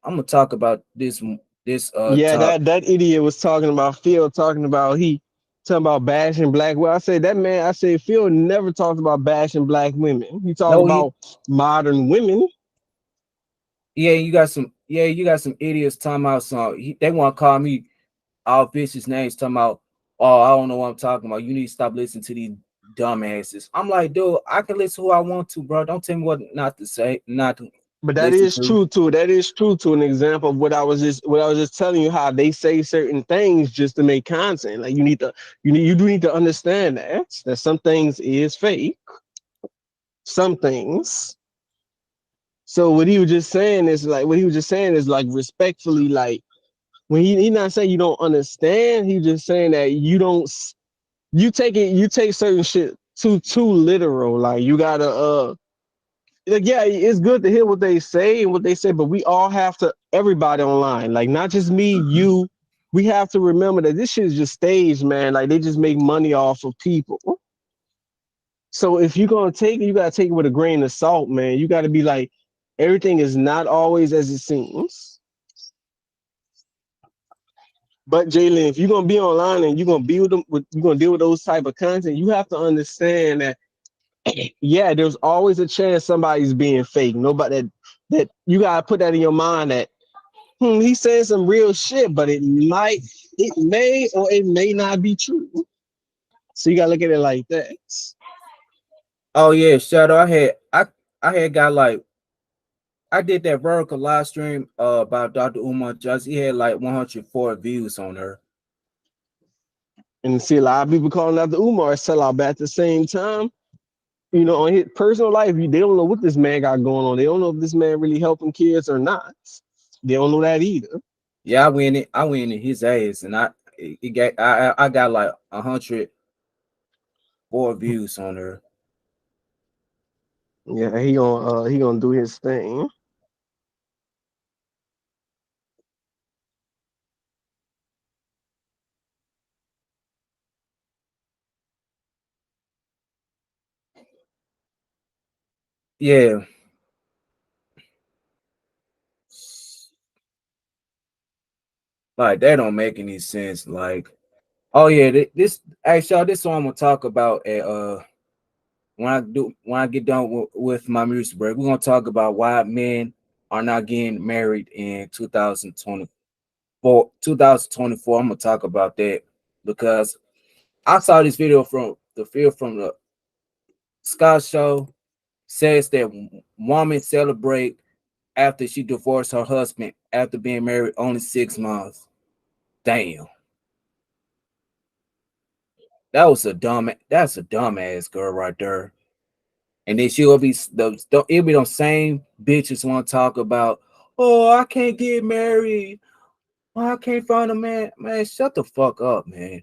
I'm gonna talk about this Yeah, top. that idiot was talking about Phil, talking about he talking about bashing black. Well, I said that man. I said Phil never talked about bashing black women. He talked No, he about modern women. you got some idiots talking about some. They want to call me all vicious names talking about. Oh, I don't know what I'm talking about. You need to stop listening to these dumbasses. I'm like, dude, I can listen who I want to, bro. Don't tell me what not to say, not to But that listen is to. true too. That is true to an example of what I was just telling you how they say certain things just to make content. Like you do need to understand that some things is fake, some things. So what he was just saying is like respectfully, like when he not saying you don't understand, he just saying that you don't you take certain shit too literal. Like you gotta like, yeah, it's good to hear what they say and what they say, but we all have to, everybody online, like not just me, you, we have to remember that this shit is just staged, man. Like they just make money off of people. So if you're gonna take it, you gotta take it with a grain of salt, man. You gotta be like, everything is not always as it seems. But Jalen, if you're gonna be online and you're gonna be with them, you're gonna deal with those type of content, you have to understand that yeah, there's always a chance somebody's being fake. Nobody that you gotta put that in your mind that he's saying some real shit, but it may or it may not be true. So you gotta look at it like that. Oh yeah, Shadow. I had got like I did that vertical live stream about Dr. Umar Johnson. He had like 104 views on her. And see a lot of people calling out the Umar sellout, but at the same time, on his personal life, they don't know what this man got going on. They don't know if this man really helping kids or not. They don't know that either. Yeah, I went in his ass, and I got like 104 views on her. Yeah, he gonna do his thing. Yeah, like that don't make any sense. Like, oh yeah, this actually this one I'm gonna talk about at when I get done with my music break. We're gonna talk about why men are not getting married in 2024. 2024. I'm gonna talk about that because I saw this video from the Scott show says that woman celebrate after she divorced her husband after being married only 6 months. Damn, that's a dumbass girl right there. And then she'll be it'll be those same bitches want to talk about, oh, I can't get married. Oh, I can't find a man. Man, shut the fuck up, man.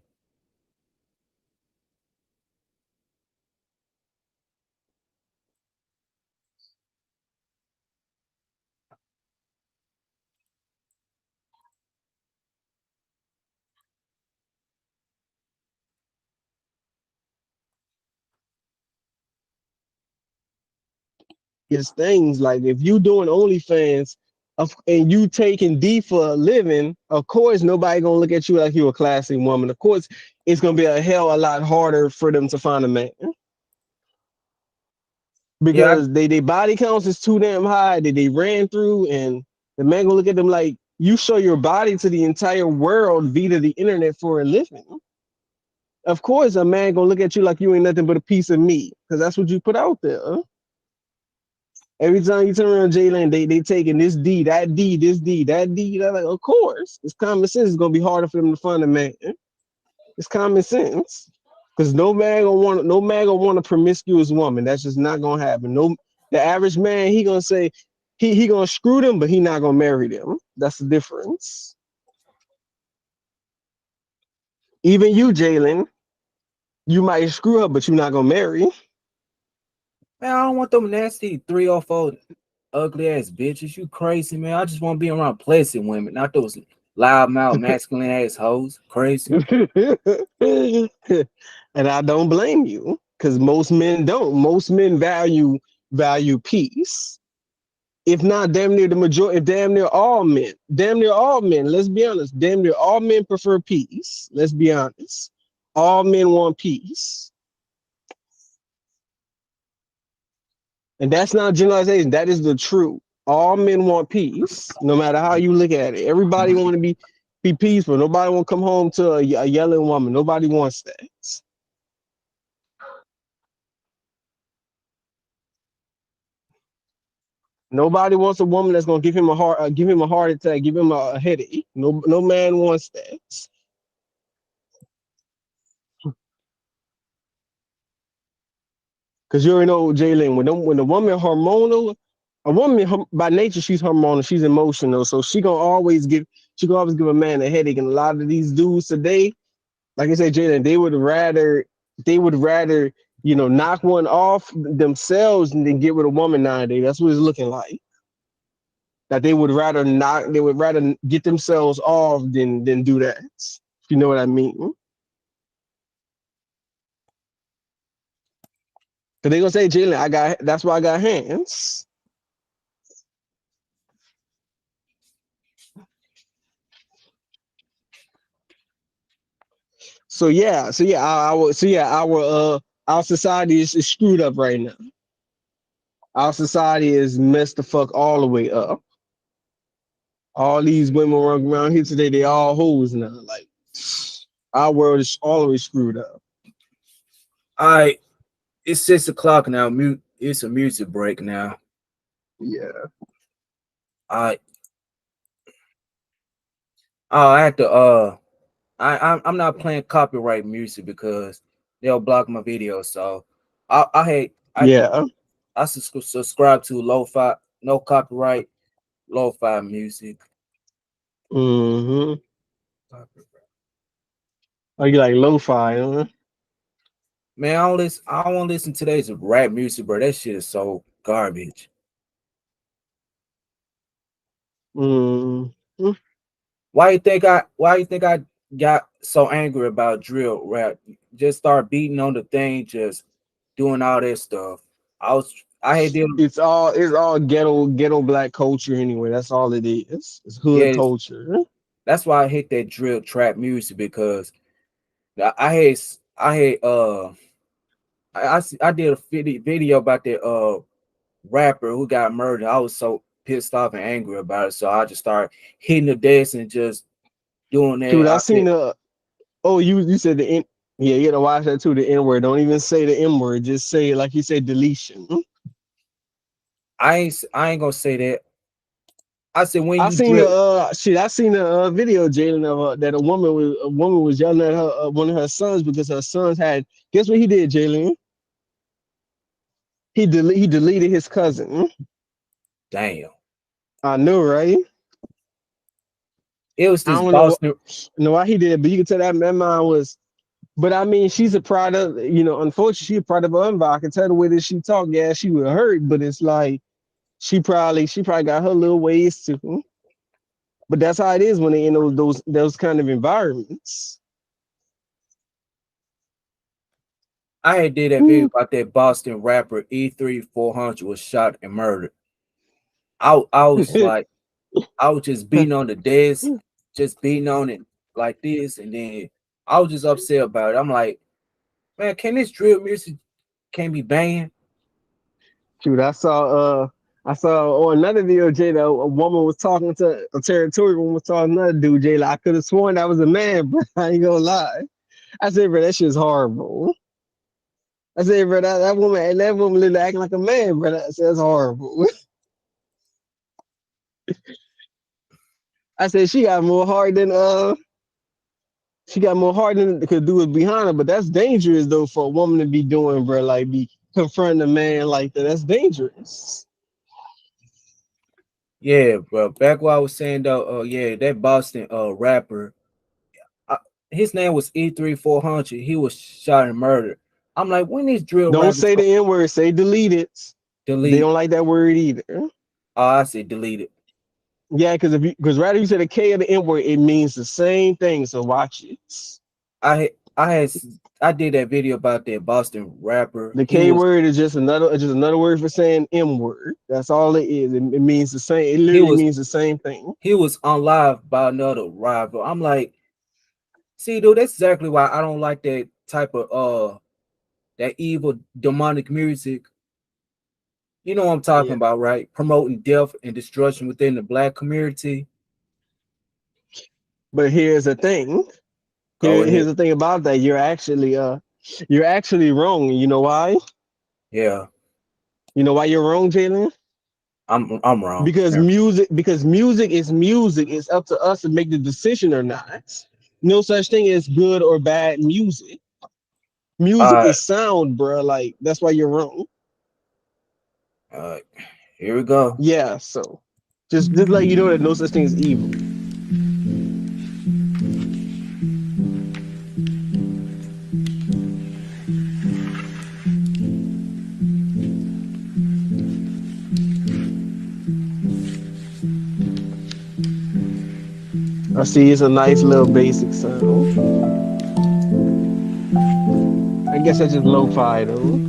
His things like if you doing OnlyFans and you taking D for a living, of course nobody gonna look at you like you a classy woman. Of course, it's gonna be a hell a lot harder for them to find a man. Yeah, because they body counts is too damn high that they ran through, and the man gonna look at them like you show your body to the entire world via the internet for a living. Of course, a man gonna look at you like you ain't nothing but a piece of meat because that's what you put out there. Huh? Every time you turn around Jalen, they taking this D, that D, this D, that D. They're like, of course, it's common sense. It's gonna be harder for them to find a man. It's common sense. Because no man gonna want a promiscuous woman. That's just not gonna happen. No, the average man he gonna say he gonna screw them, but he not gonna marry them. That's the difference. Even you, Jalen, you might screw her, but you're not gonna marry. man, I don't want them nasty 304 ugly ass bitches. You crazy, man. I just want to be around pleasant women, not those loud mouth masculine ass hoes. Crazy. And I don't blame you, because most men don't. Most men value peace. If not damn near the majority, damn near all men, let's be honest, damn near all men prefer peace. Let's be honest. All men want peace. And that's not generalization. That is the truth. All men want peace, no matter how you look at it. Everybody want to be peaceful. Nobody want to come home to a yelling woman. Nobody wants that. Nobody wants a woman that's gonna give him a heart attack, give him a headache. No man wants that. Because you already know, Jalen, when the woman hormonal, a woman by nature she's hormonal, she's emotional, so she gonna always give a man a headache. And a lot of these dudes today, like I said, Jalen, they would rather knock one off themselves than get with a woman nowadays. That's what it's looking like. That they would rather get themselves off than do that. If you know what I mean. Cause they gonna say, Jalen, that's why I got hands. Our society is screwed up right now. Our society is messed the fuck all the way up. All these women around here today, they all hoes now. Like our world is always screwed up. I it's 6 o'clock now. Mute. It's a music break now. Yeah. I I had to I'm not playing copyright music because they'll block my video. So I hate I do Yeah. I subscribe to lo-fi, no copyright, lo-fi music. Mm-hmm. Oh, you like lo-fi, huh? Man, I don't listen to today's rap music, bro. That shit is so garbage. Mm-hmm. Why you think I got so angry about drill rap? Just start beating on the thing, just doing all that stuff. I had them. It's all ghetto black culture anyway. That's all it is. It's hood Yes, culture. that's why I hate that drill trap music because I hate I did a video about that rapper who got murdered. I was so pissed off and angry about it, so I just started hitting the desk and just doing that. Dude, I I said seen the oh you said the N, yeah, you gotta watch that too, the N word. Don't even say the N word, just say like you said deletion. I ain't gonna say that. I said when I you seen the drill, I seen the video, Jalen, of that a woman was yelling at her one of her sons because her sons had, guess what he did, Jalen? He deleted his cousin. damn, I know, right? it was I this don't know Boston. know why he did, but you can tell that man was. But I mean, she's a product, unfortunately, she's a product of her. I can tell the way that she talk, yeah, she would hurt, but it's like she probably got her little ways too. But that's how it is when they in those kind of environments. I had did that video about that Boston rapper E3400 was shot and murdered. I was like, I was just beating on the desk, just beating on it like this, and then I was just upset about it. I'm like, man, can this drill music can't be banned? Shoot, I saw on another video, Jay, that a woman was talking to a territorial woman was talking to another dude, Jay. Like, I could have sworn that was a man, bro. I ain't gonna lie. I said, bro, that shit's horrible. I said, bro, that woman literally acting like a man, bro. I said, that's horrible. I said she got more heart than could do it behind her, but that's dangerous though for a woman to be doing, bro. Like be confronting a man like that. That's dangerous. Yeah, bro. Back what I was saying though, yeah, that Boston rapper, uh, his name was E3400. He was shot and murdered. I'm like, when these drill Don't rappers say the N word, say delete it. They delete? don't like that word either. Oh, I said delete it. Yeah, because rather you say the K or the N word, it means the same thing. So watch it. I did that video about that Boston rapper. The K word is just another word for saying M word. That's all it is. It means the same. It He literally was means the same thing. he was on live by another rival. I'm like, see, dude, that's exactly why I don't like that type of that evil demonic music. You know what I'm talking Yeah. about, right? Promoting death and destruction within the black community. But here's the thing. Go Here's ahead. the thing about that. You're actually wrong. You know why? Yeah, You know why you're wrong, Jalen? I'm wrong. Because music is music. It's up to us to make the decision or not. No such thing as good or bad music. Music Uh, is sound, bro. Like that's why you're wrong. uh, here we go. Yeah. So just let you know that no such thing as evil. I see it's a nice little basic sound. I guess that's just lo-fi though.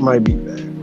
might be bad.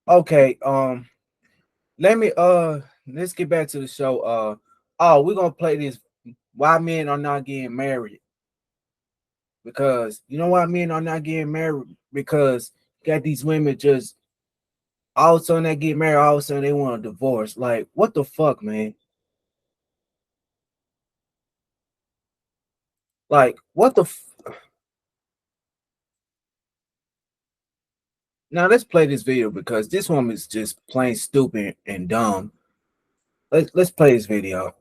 Okay, let me let's get back to the show. Oh, we're gonna play this why men are not getting married. Because you know why men are not getting married? Because you got these women just all of a sudden they get married, all of a sudden they want a divorce. Like, what the fuck, man? Like, what the now let's play this video because this woman is just plain stupid and dumb. Let's play this video.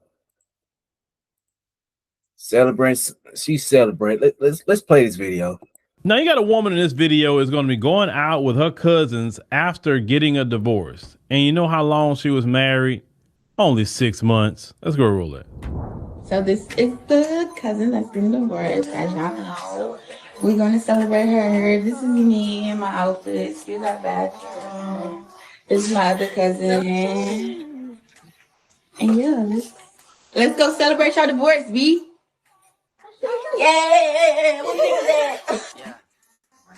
Celebrate, she celebrate. Let's play this video. Now you got a woman in this video is going to be going out with her cousins after getting a divorce. And you know how long she was married? Only 6 months. Let's go roll it. So this is the cousin that's been divorced, as y'all know. We're gonna celebrate her. This is me in my outfit. Excuse our bathroom. This is my other cousin. And yeah, let's go celebrate your divorce, B. Yeah, what is that?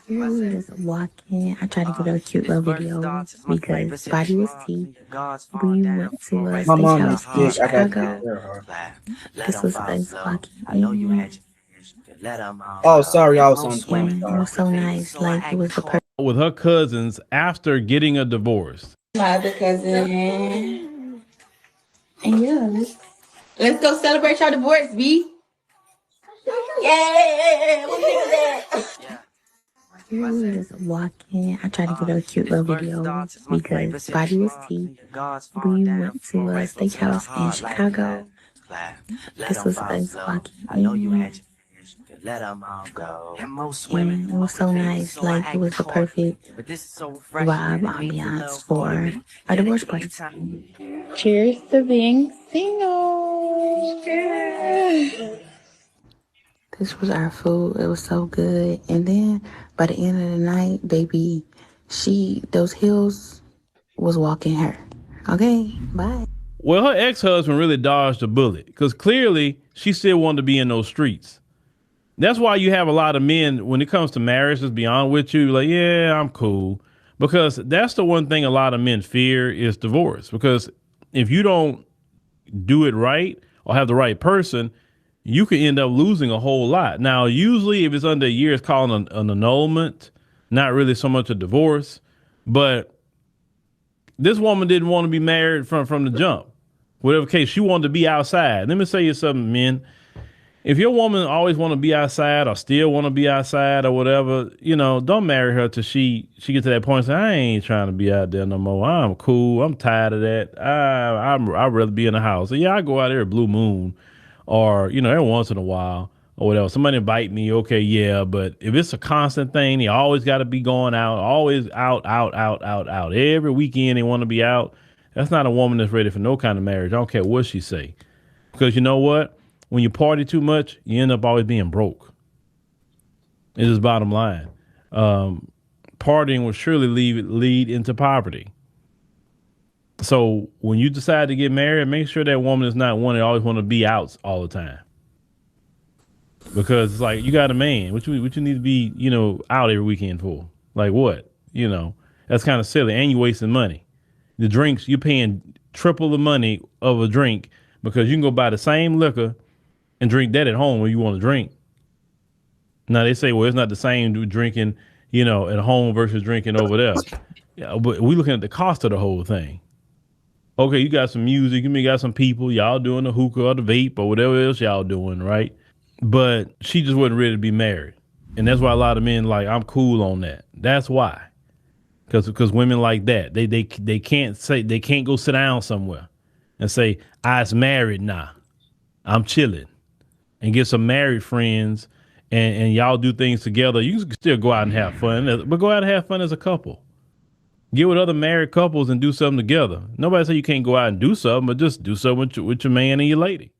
Here we just walking. I tried to get a cute little video because body was tea. We went to a My mom is steakhouse in sick. I got to take Chicago. care of her. This was us walking in. Oh, sorry, I was on the And phone. it was so nice. Like it was the perfect. With her cousins after getting a divorce. My other cousin. And yeah, let's go celebrate your divorce, B. Yeah, what is that? Here we just walking. I tried to get a cute little video because body was tea. We went to a steakhouse in Chicago. This was us walking in. And it was so nice. Like it was the perfect vibe, ambiance for a divorce party. Cheers to being single. This was our food. It was so good. And then by the end of the night, baby, those heels was walking her. Okay, bye. Well, her ex-husband really dodged a bullet because clearly she still wanted to be in those streets. That's why you have a lot of men when it comes to marriage, just be honest with you, like, yeah, I'm cool. Because that's the one thing a lot of men fear is divorce. Because if you don't do it right or have the right person, you could end up losing a whole lot. Now, usually if it's under a year, it's called an annulment, not really so much a divorce. But this woman didn't want to be married from the jump. Whatever case, she wanted to be outside. Let me tell you something, men. If your woman always want to be outside or still want to be outside or whatever, don't marry her till she get to that point and say, I ain't trying to be out there no more. I'm cool. I'm tired of that. I'd rather be in the house. So yeah, I go out there at Blue Moon or, every once in a while or whatever. Somebody invite me. Okay. Yeah. But if it's a constant thing, you always got to be going out, always out, out, out, out, out. Every weekend they want to be out. That's not a woman that's ready for no kind of marriage. I don't care what she say. Because you know what? When you party too much, you end up always being broke. It is bottom line. Partying will surely lead into poverty. So when you decide to get married, make sure that woman is not one that always want to be out all the time. Because it's like you got a man, what you need to be, out every weekend for? Like what? That's kind of silly. And you wasting money. The drinks, you're paying triple the money of a drink because you can go buy the same liquor and drink that at home when you want to drink. Now they say, well, it's not the same drinking, at home versus drinking over there. Yeah, but we looking at the cost of the whole thing. Okay, you got some music, you got some people, y'all doing the hookah or the vape or whatever else y'all doing, right? But she just wasn't ready to be married. And that's why a lot of men like, I'm cool on that. That's why. Because women like that, they can't go sit down somewhere and say, I's married now. I'm chilling. And get some married friends and y'all do things together. You can still go out and have fun, but go out and have fun as a couple. Get with other married couples and do something together. Nobody say you can't go out and do something, but just do something with your man and your lady.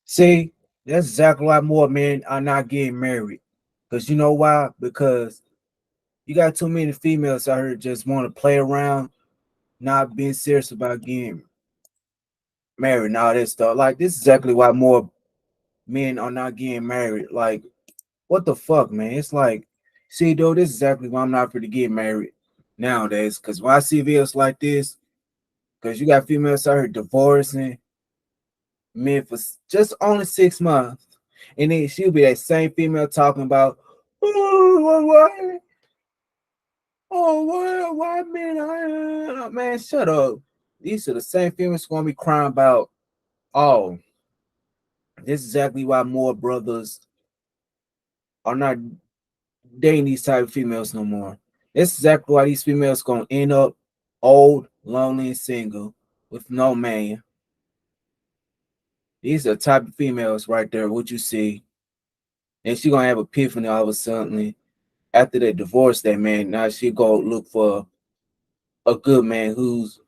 See, that's exactly why more men are not getting married. Because you know why? Because you got too many females out here just want to play around, not being serious about getting married and all this stuff. Like this is exactly why more men are not getting married. Like, what the fuck, man? It's like, see, though, this is exactly why I'm not for to get married nowadays. Because when I see videos like this, because you got females out here divorcing men for just only 6 months, and then she'll be that same female talking about, oh, why, man, man, shut up. These are the same females gonna be crying about, oh, this is exactly why more brothers are not dating these type of females no more. This is exactly why these females gonna end up old, lonely, and single with no man. These are the type of females right there, what you see. And she gonna have epiphany all of a sudden. After they divorce that man, now she go look for a good man who's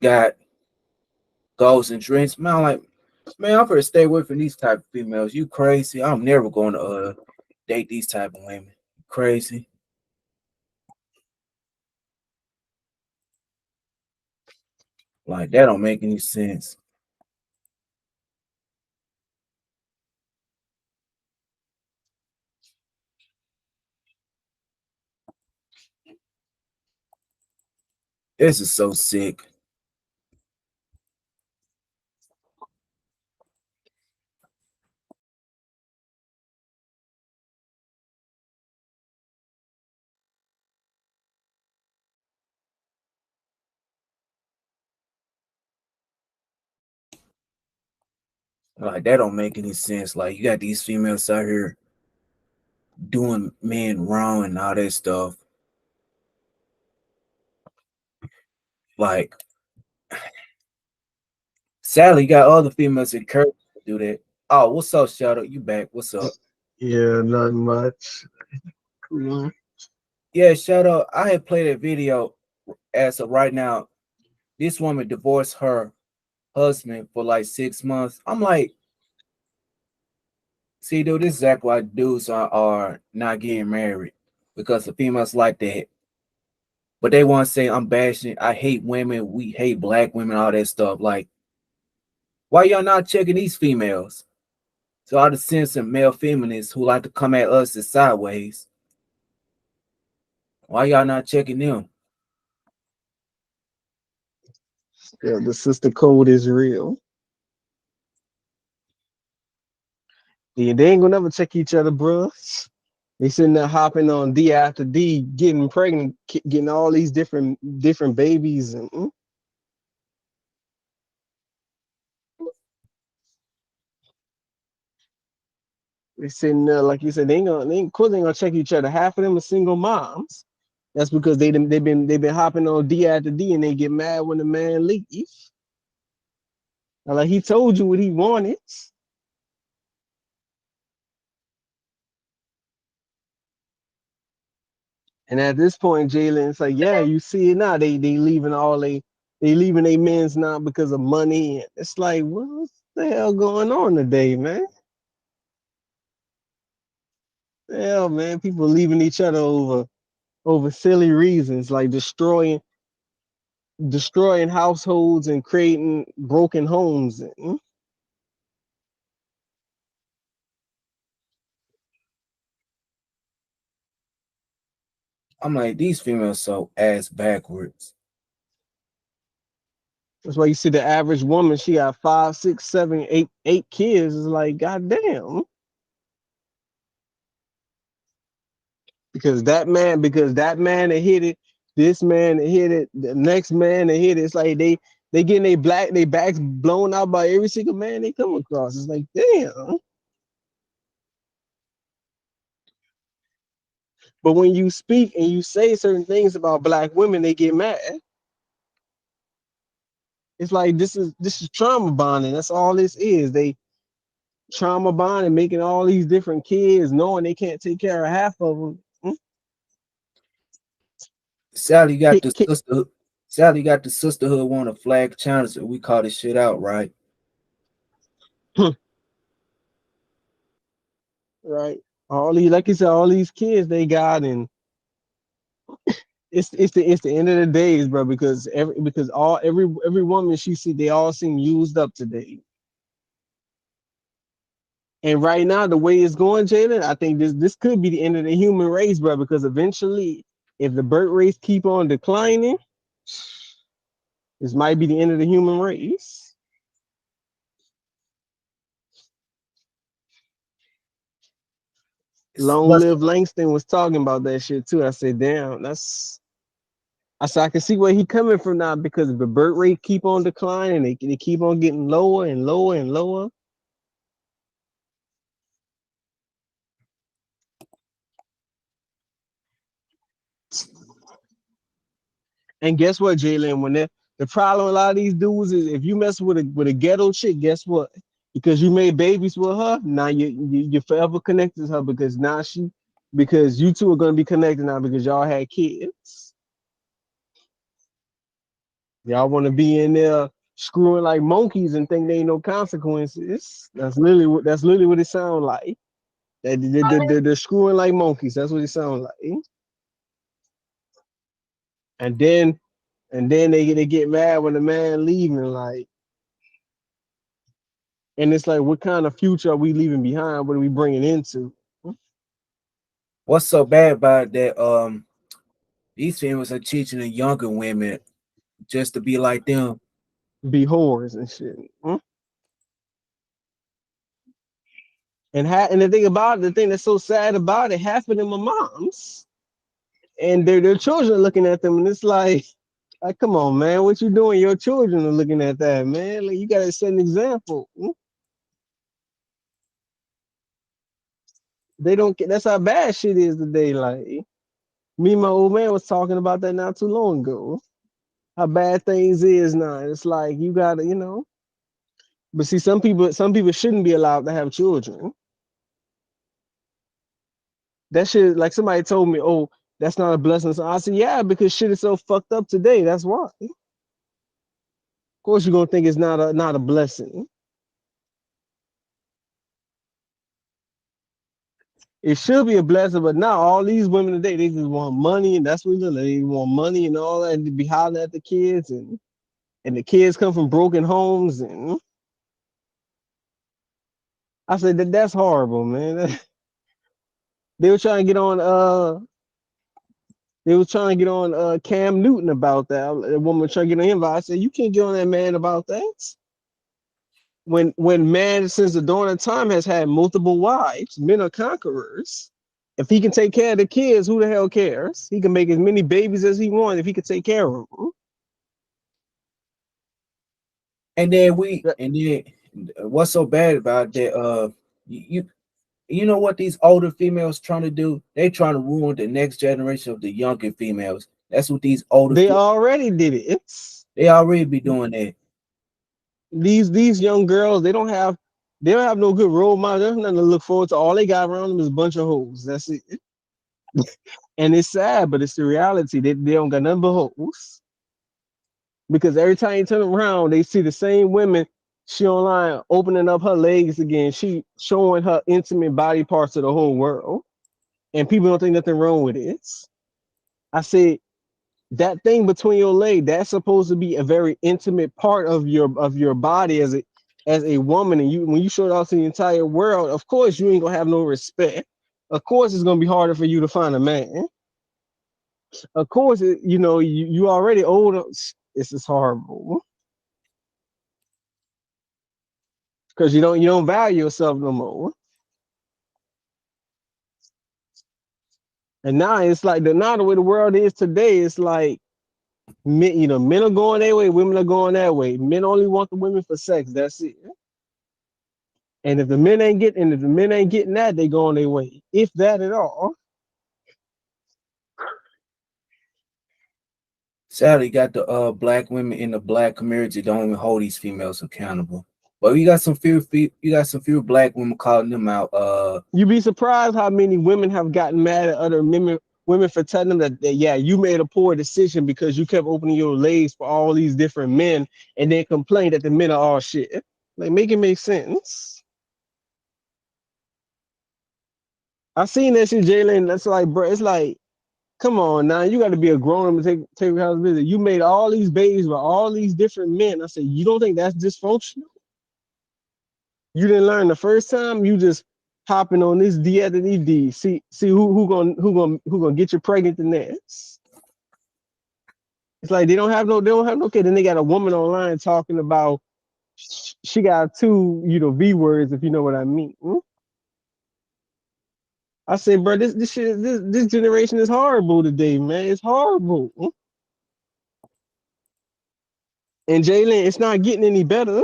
got goals and dreams. Man, I'm like, man, I'm gonna stay away from these type of females. You crazy? I'm never going to date these type of women. Crazy. Like that don't make any sense. This is so sick. Like that don't make any sense. Like you got these females out here doing men wrong and all that stuff. Like sadly, you got other females encouraged to do that. Oh, what's up, Shadow? You back? What's up? Yeah, not much. Come on. Yeah, Shadow. I had played a video as of right now. This woman divorced her husband for like 6 months. I'm like, see, dude, this is exactly why dudes are not getting married because the females like that. But they want to say I'm bashing. I hate women. We hate black women. All that stuff. Like, why y'all not checking these females? So all the sense of male feminists who like to come at us as sideways. Why y'all not checking them? Yeah, the sister code is real. Yeah, they ain't gonna never check each other, bro. They sitting there hopping on D after D, getting pregnant, getting all these different babies, and they sitting there like you said. Of course, they ain't gonna check each other. Half of them are single moms. That's because they've been hopping on D after D, and they get mad when the man leaves. Like he told you what he wanted. And at this point, Jalen, it's like, yeah, you see it now. They leaving their men's now because of money. It's like, what the hell going on today, man? Hell, man, people leaving each other over silly reasons, like destroying households and creating broken homes. I'm like, these females so ass backwards. That's why you see the average woman, she got 5, 6, 7, 8 kids. It's like, goddamn. Because that man that hit it, this man that hit it, the next man that hit it. It's like they getting they backs blown out by every single man they come across. It's like, damn. But when you speak and you say certain things about black women, they get mad. It's like this is trauma bonding. That's all this is. They trauma bonding, making all these different kids, knowing they can't take care of half of them. Sally got Kick, the kick. sisterhood. Sally got the sisterhood want to flag challenge, and we call this shit out, right? Right. All these, like you said, all these kids they got, and it's the end of the days, bro. Because every woman she see, they all seem used up today. And right now, the way it's going, Jalen, I think this could be the end of the human race, bro. Because eventually, if the birth rates keep on declining, this might be the end of the human race. Long But Live Langston was talking about that shit too. I said, damn, that's. I said I can see where he coming from now because if the birth rate keep on declining, they keep on getting lower and lower and lower. And guess what, Jalen? When the problem with a lot of these dudes is if you mess with a ghetto chick, guess what? Because you made babies with her, now you're forever connected to her because you two are gonna be connected now because y'all had kids. Y'all want to be in there screwing like monkeys and think there ain't no consequences. That's literally what it sounds like. They're screwing like monkeys. That's what it sounds like. And then they get mad when the man leaving, like, and it's like, what kind of future are we leaving behind? What are we bringing into? what's so bad about that? These females are teaching the younger women just to be like them. Be whores and shit. And the thing about it, the thing that's so sad about it, half of them are moms, and their children are looking at them, and it's like, come on, man, what you doing? Your children are looking at that, man. Like, you gotta set an example. They don't get. That's how bad shit is today. Like, me and my old man was talking about that not too long ago. How bad things is now. It's like you gotta. But see, some people shouldn't be allowed to have children. That shit, like somebody told me, oh, that's not a blessing. So I said, yeah, because shit is so fucked up today. That's why. Of course, you're gonna think it's not a blessing. It should be a blessing, but now all these women today, they just want money, and that's what they want money and all that, and to be hollering at the kids, and the kids come from broken homes, and I said that's horrible, man. They were trying to get on Cam Newton about that. A woman was trying to get on him, but I said you can't get on that man about that. When man since the dawn of time has had multiple wives, men are conquerors. If he can take care of the kids, who the hell cares? He can make as many babies as he wants if he can take care of them. And then what's so bad about that? You know what these older females trying to do? They trying to ruin the next generation of the younger females. That's what these They already did it. They already be doing that. These young girls, they don't have no good role model. There's nothing to look forward to. All they got around them is a bunch of hoes. That's it. And it's sad, but it's the reality. They don't got nothing but hoes. Because every time you turn around, they see the same women. She online opening up her legs again. She showing her intimate body parts to the whole world. And people don't think nothing wrong with it. I said that thing between your leg, that's supposed to be a very intimate part of your body as a woman. And when you show it off to the entire world, of course you ain't gonna have no respect. Of course it's gonna be harder for you to find a man. Of course, you already older. This is horrible because you don't value yourself no more. And now it's like the way the world is today. It's like men are going their way, women are going that way. Men only want the women for sex. That's it. And if the men ain't getting that, they going their way, if that at all. Sadly, got the black women in the black community don't even hold these females accountable. But you got some few black women calling them out. You'd be surprised how many women have gotten mad at other women for telling them that yeah, you made a poor decision because you kept opening your legs for all these different men, and then complain that the men are all shit. Like, make it make sense. I seen that shit, Jalen. That's like, bro, it's like, come on now, you got to be a grown up and take responsibility. You made all these babies with all these different men. I said, you don't think that's dysfunctional? You didn't learn the first time. You just hopping on this D after D. See who gonna get you pregnant the next. It's like they don't have no kid. Then they got a woman online talking about she got two V words, if you know what I mean. I say, bro, this shit this generation is horrible today, man. It's horrible. And Jalen, it's not getting any better.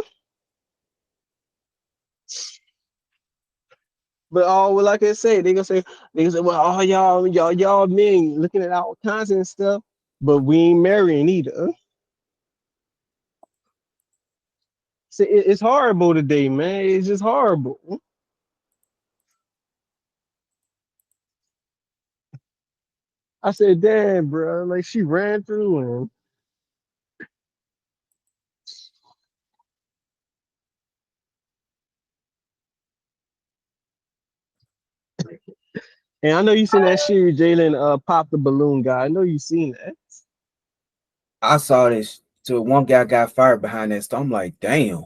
But well, like I said, they gonna say, well, all y'all men looking at all kinds of stuff, but we ain't marrying either. See, it's horrible today, man. It's just horrible. I said, damn, bro, like she ran through him. And I know you seen that series, Jalen, Pop the Balloon guy. I know you seen that. I saw this. So one guy got fired behind that stuff. I'm like, damn.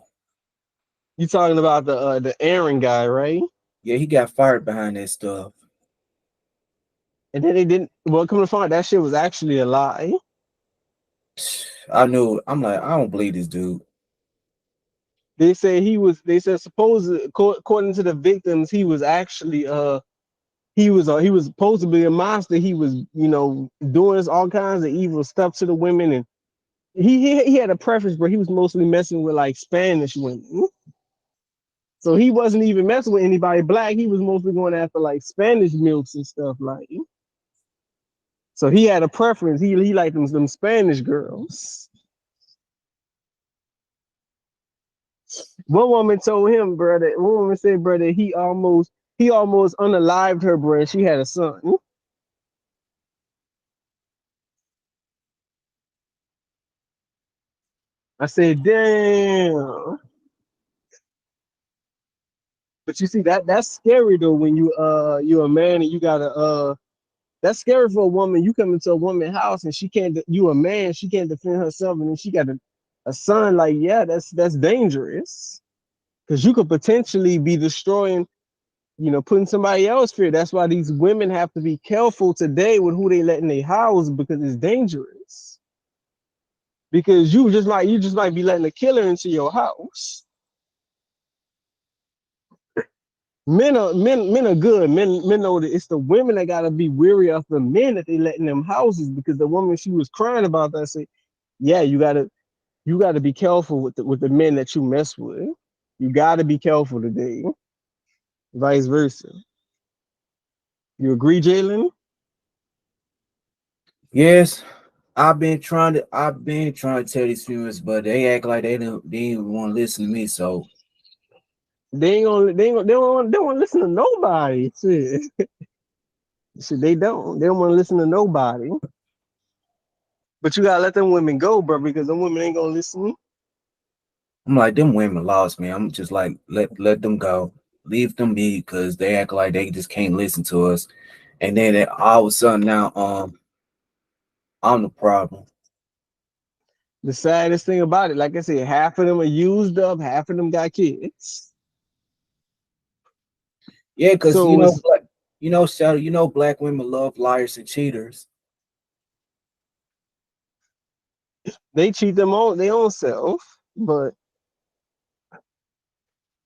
You talking about the Aaron guy, right? Yeah, he got fired behind that stuff. And then they didn't. Well, come to find out, that shit was actually a lie. I knew. I'm like, I don't believe this dude. They say he was. They said supposedly, according to the victims, he was actually he was supposed to be a monster. He was doing all kinds of evil stuff to the women, and he had a preference, but he was mostly messing with like Spanish women. So he wasn't even messing with anybody black. He was mostly going after like Spanish milks and stuff like. So he had a preference. He liked them Spanish girls. One woman told him, brother. One woman said, brother, he almost unalived her, bro. And she had a son. I said, damn. But you see that's scary though when you're a man and you gotta that's scary for a woman. You come into a woman's house and she can't. You a man, she can't defend herself, and then she got a son. Like, yeah, that's dangerous because you could potentially be destroying. Putting somebody else fear. That's why these women have to be careful today with who they let in their house because it's dangerous. Because you just might be letting a killer into your house. Men are good. Men know that it's the women that gotta be weary of the men that they let in them houses because the woman she was crying about that said, yeah, you gotta be careful with the men that you mess with. You gotta be careful today. Vice versa. You agree, Jalen? Yes, I've been trying to tell these females, but they act like they didn't even want to listen to me. So They don't want to listen to nobody. Shit. Shit, they don't want to listen to nobody. But you gotta let them women go, bro, because them women ain't gonna listen. I'm like, them women lost me. I'm just like, let them go, leave them be, because they act like they just can't listen to us. And then all of a sudden now, I'm the problem. The saddest thing about it, like I said, half of them are used up, half of them got kids. Yeah, because So it's, Shadow, black women love liars and cheaters. they cheat them on their own self, but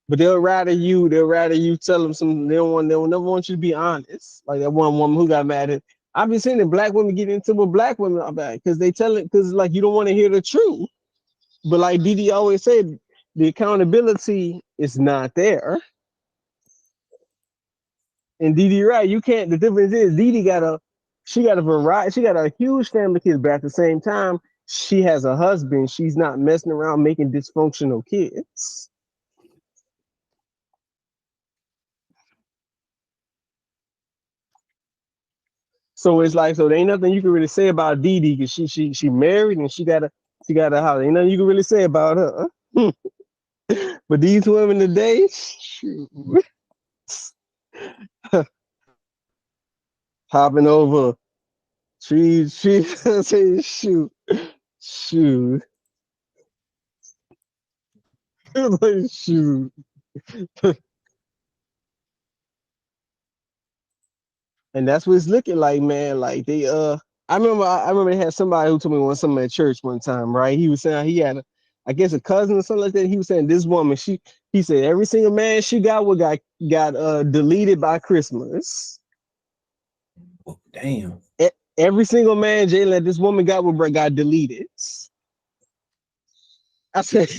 they'll rather you tell them something. They'll never want you to be honest. Like that one woman who got mad at. I've been seeing that black women get into with black women about because they tell it because like you don't want to hear the truth. But like Didi always said, the accountability is not there. And Didi right, you can't. The difference is Didi got a variety. She got a huge family of kids, but at the same time, she has a husband. She's not messing around making dysfunctional kids. So it's like there ain't nothing you can really say about Didi because she married and she got a house. Ain't nothing you can really say about her. But these women today, shoot, hopping over trees, say shoot, shoot, like shoot. And that's what it's looking like, man. Like they I remember they had somebody who told me one something at church one time, right? He was saying he had I guess a cousin or something like that. He was saying this woman, he said every single man she got got deleted by Christmas. Oh, damn. Every single man Jalen that this woman got with got deleted. I said,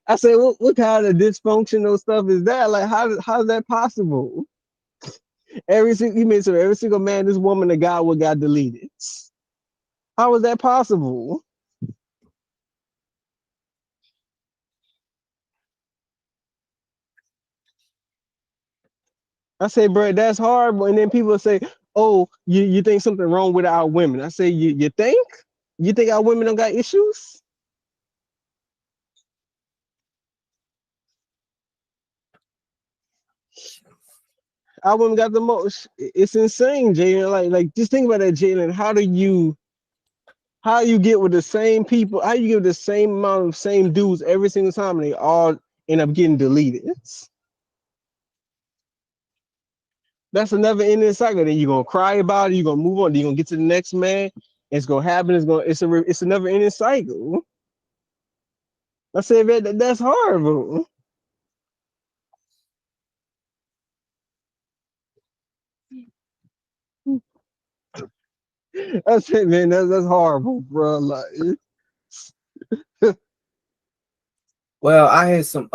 I said, what kind of dysfunctional stuff is that? Like, how's that possible? He made so every single man this woman that got what got deleted. How is that possible? I say, bro, that's hard. And then people say, oh, you think something wrong with our women? I say, you think? You think our women don't got issues? Our women got the most. It's insane, Jalen. Like just think about that, Jalen. How you get with the same people? How you get the same amount of same dudes every single time, and they all end up getting deleted? That's a never ending cycle. Then you're gonna cry about it. You're gonna move on. Then you're gonna get to the next man. It's gonna happen. It's a never ending cycle. I said, man, that's horrible. I said, man, that's horrible, bro. Like, Well, I had some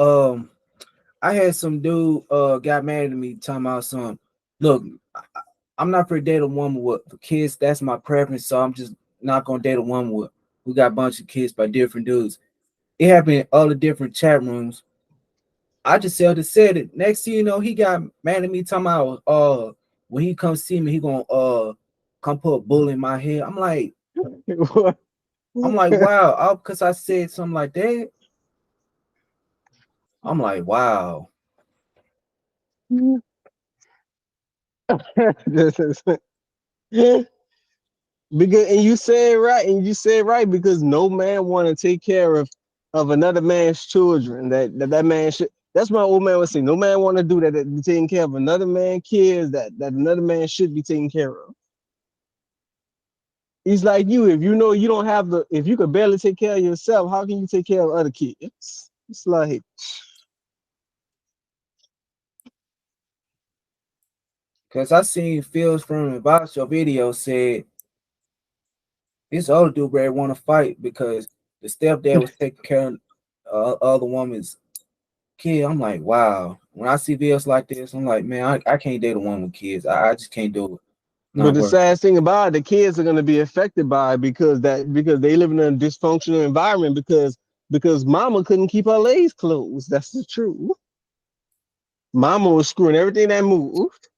dude got mad at me talking about some. Look, I'm not for date a woman with kids. That's my preference. So I'm just not gonna date a woman with who got a bunch of kids by different dudes. It happened in all the different chat rooms. I just said it. Next thing you know, he got mad at me talking about when he comes see me, he gonna come put a bullet in my head. I'm like, wow, because I said something like that. I'm like, wow. because and you said right because no man want to take care of another man's children. That man should. That's my old man would say. No man want to do that. Be taking care of another man's kids that another man should be taking care of. He's like you. If you know you don't have if you could barely take care of yourself, how can you take care of other kids? It's like Because I seen Phil's from about your video said this older dude really want to fight because the stepdad was taking care of other woman's kid. I'm like, wow. When I see videos like this, I'm like, man, I can't date a woman with kids. I just can't do it. But Not the worth. sad thing about it, the kids are going to be affected by it because they live in a dysfunctional environment because mama couldn't keep her legs closed. That's the truth. Mama was screwing everything that moved.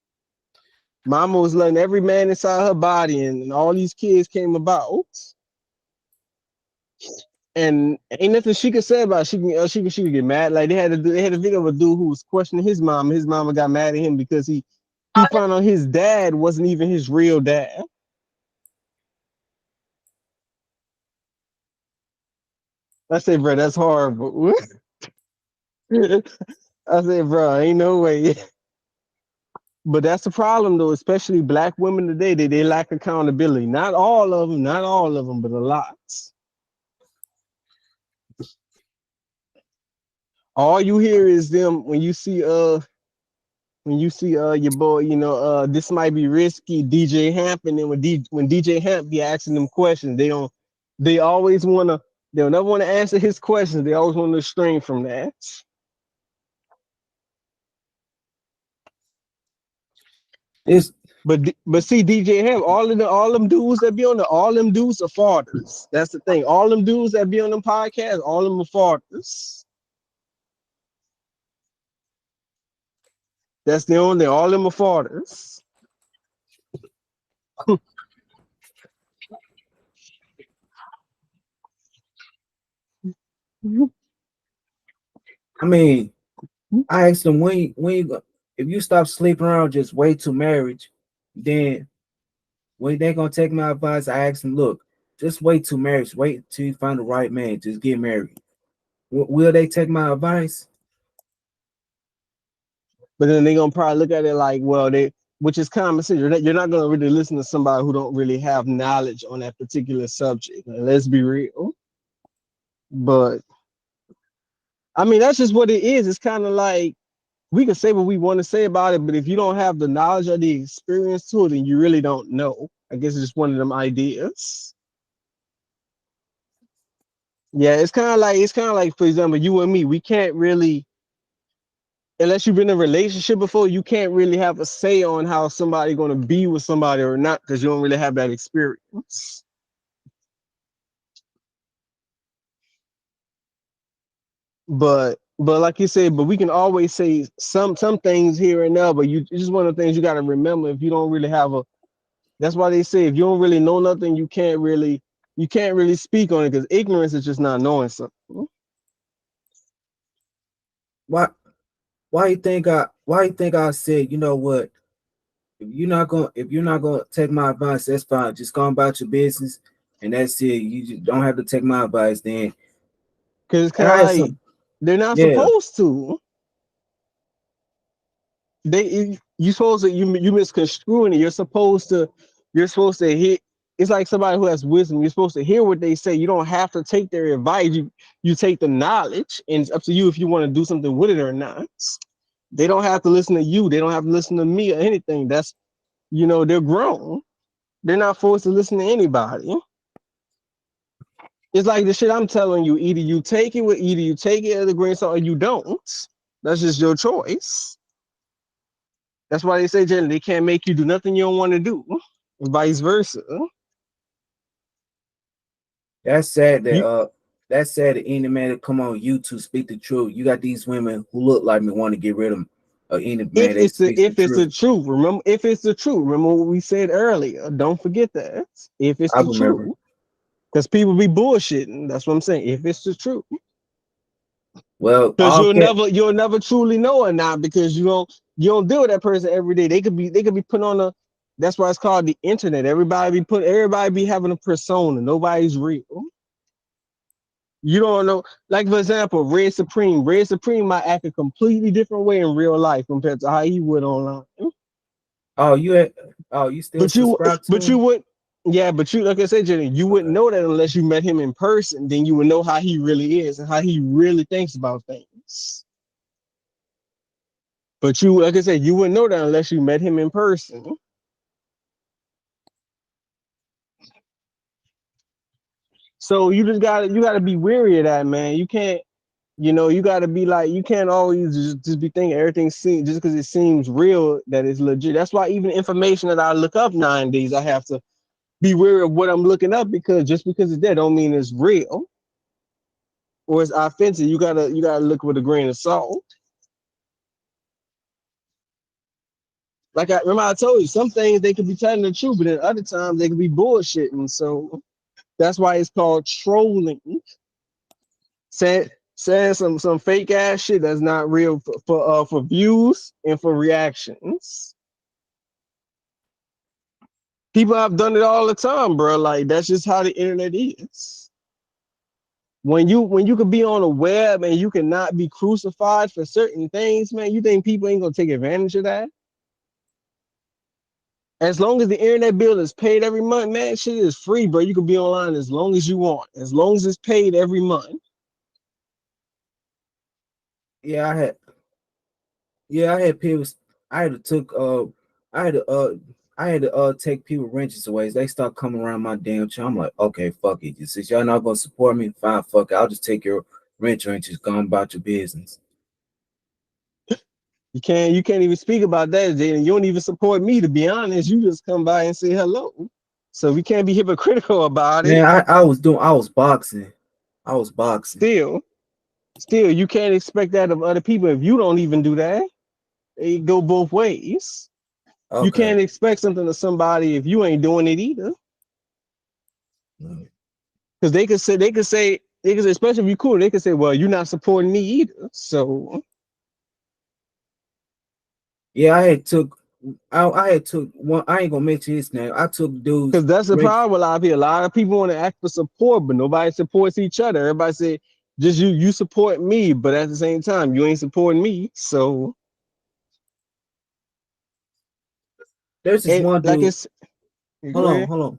Mama was letting every man inside her body, and all these kids came about. And ain't nothing she could say about it. She could get mad. Like they had a video of a dude who was questioning his mom. His mama got mad at him because he found out his dad wasn't even his real dad. I said, bro, that's horrible. I said, bro, ain't no way. But that's the problem, though, especially black women today. They lack accountability. Not all of them, but a lot. All you hear is them when you see your boy, this might be risky, DJ Hamp, and then when DJ Hamp be asking them questions, they always wanna they'll never want to answer his questions. They always want to string from that. It's But see, DJ Ham, all them dudes that be on all them dudes are fathers. That's the thing. All them dudes that be on them podcasts, all them are fathers. That's the only thing. All them are fathers. I mean, I asked them if you stop sleeping around, just wait till marriage, then when they gonna take my advice, I asked them, look, just wait till marriage, wait till you find the right man, just get married. Will they take my advice? But then they're gonna probably look at it like, well, which is common sense. You're not gonna really listen to somebody who don't really have knowledge on that particular subject. Let's be real. But I mean, that's just what it is. It's kind of like we can say what we want to say about it, but if you don't have the knowledge or the experience to it, then you really don't know. I guess it's just one of them ideas. Yeah, it's kind of like, for example, you and me, we can't really, unless you've been in a relationship before, you can't really have a say on how somebody going to be with somebody or not because you don't really have that experience. But like you said, but we can always say some things here and there. But it's just one of the things you got to remember. If you don't really have a, that's why they say if you don't really know nothing, you can't really speak on it because ignorance is just not knowing something. Why why you think I said, you know what? If you're not gonna take my advice, that's fine. Just go about your business and that's it. You just don't have to take my advice then. Because it's And kind I of had like some, they're not yeah. supposed to. You supposed to you misconstruing it. You're supposed to hear. It's like somebody who has wisdom. You're supposed to hear what they say. You don't have to take their advice. You take the knowledge, and it's up to you if you want to do something with it or not. They don't have to listen to you. They don't have to listen to me or anything. They're grown. They're not forced to listen to anybody. It's like the shit I'm telling you. Either you take it as a grain of salt or you don't. That's just your choice. That's why they say generally they can't make you do nothing you don't want to do, and vice versa. That's sad You that any man that come on YouTube speak the truth. You got these women who look like me want to get rid of any man if that it's the speaks the if it's the truth. truth, remember if it's the truth. Remember what we said earlier. Don't forget that if it's I the remember. truth, because people be bullshitting. That's what I'm saying. If it's the truth, Well, because you'll never truly know or not because you don't deal with that person every day. They could be put on a. That's why it's called the internet. Everybody be having a persona. Nobody's real. You don't know, like for example, Red Supreme. Red Supreme might act a completely different way in real life compared to how he would online. oh you had, oh you still But you, subscribe to but you him? would, yeah. But you, like I said, Jenny, you wouldn't Okay. know that unless you met him in person. Then you would know how he really is and how he really thinks about things. But you, like I said, you wouldn't know that unless you met him in person. So you gotta be wary of that, man. You can't. You got to be like, you can't always just be thinking everything seems just because it seems real that it's legit. That's why even information that I look up nowadays, I have to be wary of what I'm looking up because just because it's there don't mean it's real or it's authentic. You gotta look with a grain of salt. Like I remember I told you, some things they could be telling the truth, but then other times they could be bullshitting. So that's why it's called trolling. Saying some fake ass shit that's not real for views and for reactions. People have done it all the time, bro. Like that's just how the internet is. When you could be on the web and you cannot be crucified for certain things, man, you think people ain't gonna take advantage of that? As long as the internet bill is paid every month, man, shit is free, bro. You can be online as long as you want, as long as it's paid every month. Yeah, I had people. I had to took I had to take people wrenches away. They start coming around my damn channel. I'm like, okay, fuck it. Since y'all not gonna support me, fine, fuck it. I'll just take your wrenches. Go on about your business. You can't even speak about that, Jaden. You don't even support me, to be honest. You just come by and say hello. So we can't be hypocritical about it. Man, I was boxing. I was boxing. Still, you can't expect that of other people if you don't even do that. It go both ways. You Okay. can't expect something of somebody if you ain't doing it either. Mm. Because they could say, especially if you're cool, they could say, well, you're not supporting me either. So, Yeah, I had took one. I ain't gonna mention his name. I took dudes because that's the wrench. problem with a lot of people. A lot of people want to act for support, but nobody supports each other. Everybody say, just you support me, but at the same time, you ain't supporting me. So, There's this And one like dude. it's go ahead. Hold on.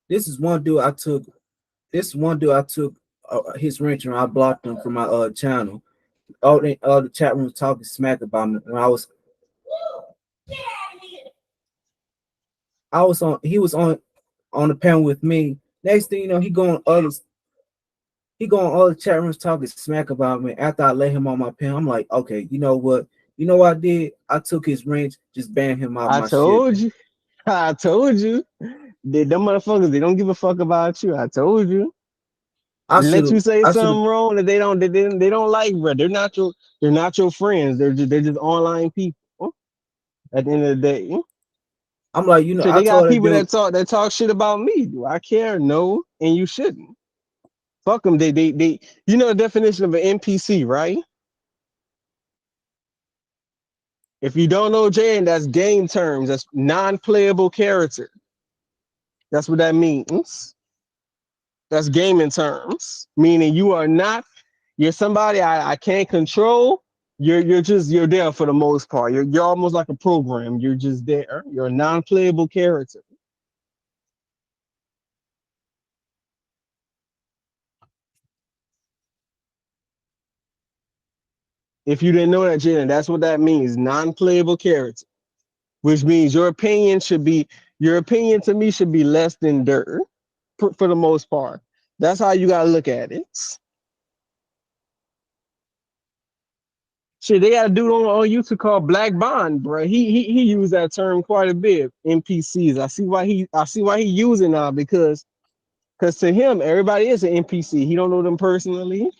This is one dude I took. This one dude I took his wrench and I blocked him from my channel. All the chat rooms talking smack about me. And I was on. He was on the panel with me. Next thing you know, he go on all the chat rooms talking smack about me. After I let him on my panel, I'm like, okay, you know what? You know what I did? I took his wrench, just banned him out I my shit. told you. I told you. Them motherfuckers, they don't give a fuck about you. I told you. I should Let have. you say I should have. something wrong that they don't like, bro. They're not your friends. They're just online people. At the end of the day, I'm like, you know, so I they got told that people dude. that talk shit about me. Do I care? No, and you shouldn't. Fuck them. They. You know the definition of an NPC, right? If you don't know, Jay, and that's game terms. That's non-playable character. That's what that means. That's gaming terms, meaning you're somebody I can't control. You're there for the most part. You're almost like a program. You're just there. You're a non-playable character. If you didn't know that, Jalen, that's what that means. Non-playable character, which means your opinion to me should be less than dirt for the most part. That's how you gotta look at it. Shit, they got a dude on YouTube called Black Bond, bro. He used that term quite a bit. NPCs. I see why he using now because to him everybody is an NPC. He don't know them personally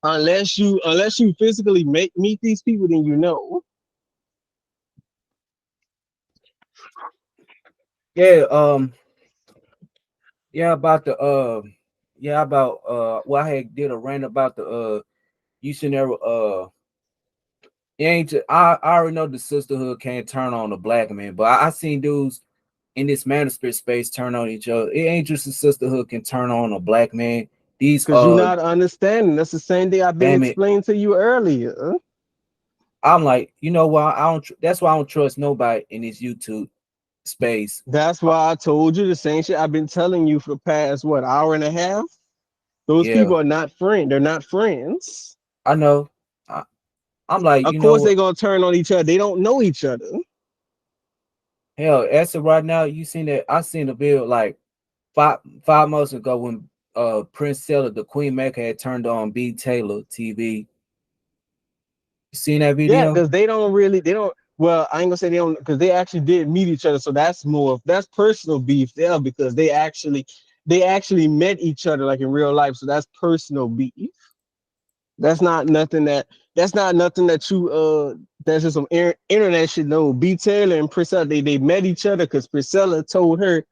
unless you physically meet these people, then you know. Yeah. Yeah. About the Yeah, about well, I had did a rant about the you should never it ain't I already know the sisterhood can't turn on a black man, but I seen dudes in this manosphere space turn on each other. It ain't just a sisterhood can turn on a black man. These Because you're not understanding. That's the same thing I've been damn it. explaining to you earlier. I'm like, you know what? That's why I don't trust nobody in this YouTube space. That's why I told you the same shit I've been telling you for the past hour and a half. Those Yeah, people are not friends. They're not friends. I know. I, I'm like, Of you know course what? they're gonna turn on each other. They don't know each other. Hell, as of right now, you seen that I seen the video like five months ago when Prince Seller, the Queen Maker, had turned on B Taylor TV. You seen that Yeah, video? because they don't. Well, I ain't gonna say they don't, because they actually did meet each other. So that's personal beef there, because they actually met each other like in real life. So that's personal beef. That's not nothing that you that's just some internet shit. No, B Taylor and Priscilla, they met each other because Priscilla told her,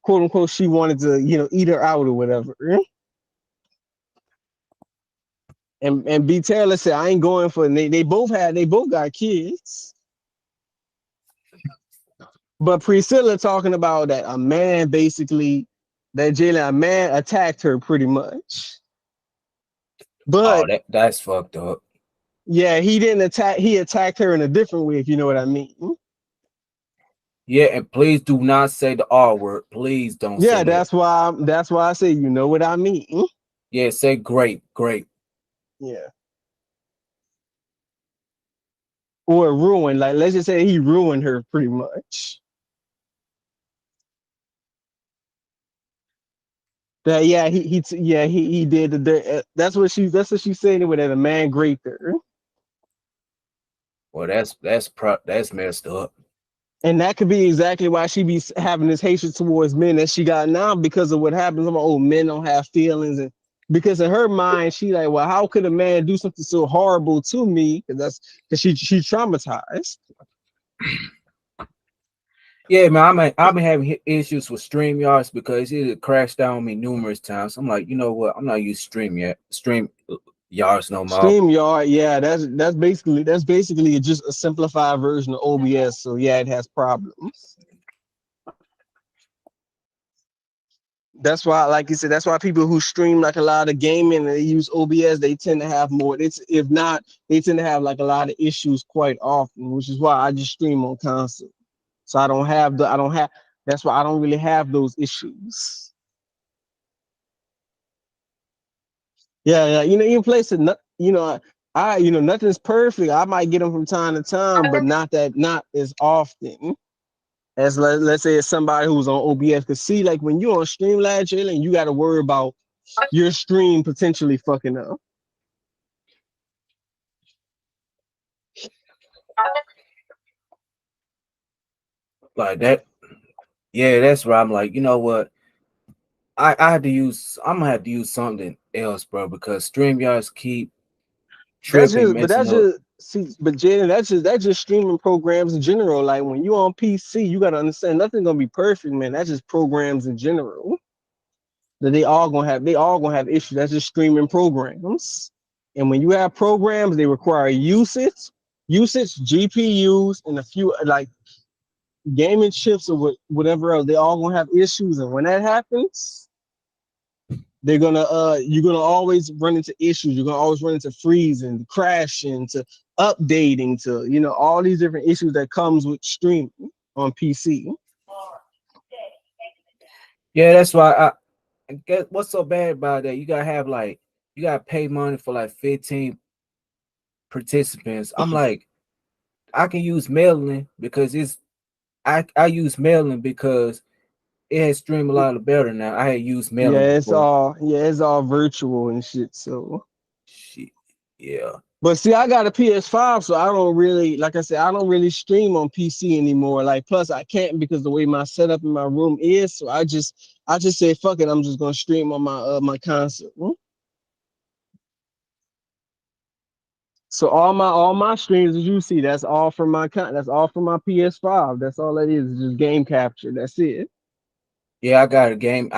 quote unquote, she wanted to eat her out or whatever. And B Taylor said, I ain't going for it. And they both got kids. But Priscilla talking about that a man basically, that Jalen, a man attacked her pretty much. Oh, But that's fucked up. yeah, he didn't attack, he attacked her in a different way, if you know what I mean. Yeah, and please do not say the R word. Please don't say Yeah, that. that's why I say, you know what I mean. Yeah, say great, great. Yeah. Or ruined, like let's just say he ruined her pretty much. That yeah, he did that's what she's saying with that a man raped her. Well, that's messed up. And that could be exactly why she be having this hatred towards men that she got now, because of what happens. I'm like, oh, men don't have feelings, and because in her mind, she like, well, how could a man do something so horrible to me? Because she traumatized. Yeah, man. I've been having issues with StreamYards because it crashed down on me numerous times. I'm like, you know what? I'm not using Stream Yards no more. StreamYard, yeah, that's basically just a simplified version of OBS. So yeah, it has problems. That's why, like you said, that's why people who stream like a lot of gaming and they use OBS, they tend to have more. It's if not, they tend to have like a lot of issues quite often, which is why I just stream on console. So I don't have. That's why I don't really have those issues. Yeah. Even places, nothing's perfect. I might get them from time to time, but not as often as let's say it's somebody who's on OBS. Cause see, like when you're on Streamlabs, Jalen, you got to worry about your stream potentially fucking up. Like that. Yeah, that's where I'm like, you know what? I'm gonna have to use something else, bro, because StreamYards keep tripping, messing That's up. just see, but Jaden, that's just streaming programs in general. Like when you on PC, you gotta understand nothing's gonna be perfect, man. That's just programs in general. That they all gonna have issues. That's just streaming programs. And when you have programs, they require usage, GPUs, and a few like gaming chips or whatever else. They all gonna have issues, and when that happens, they're gonna you're gonna always run into issues. You're gonna always run into freezing, crashing, to updating, to all these different issues that comes with streaming on PC. Yeah, that's why I guess what's so bad about that? You gotta pay money for like 15 participants. I'm like, I can use mailing because I use mailing because it has streamed a lot better now. I had used mailing before. It's all virtual and shit. So, Shit. Yeah. but see, I got a PS5, so I don't really, like I said, I don't really stream on PC anymore. Like, plus I can't because the way my setup in my room is. So I just say fuck it. I'm just gonna stream on my console. So all my streams, as you see, that's all from that's all from my PS5. That's all that is just game capture. That's it. Yeah, I got a game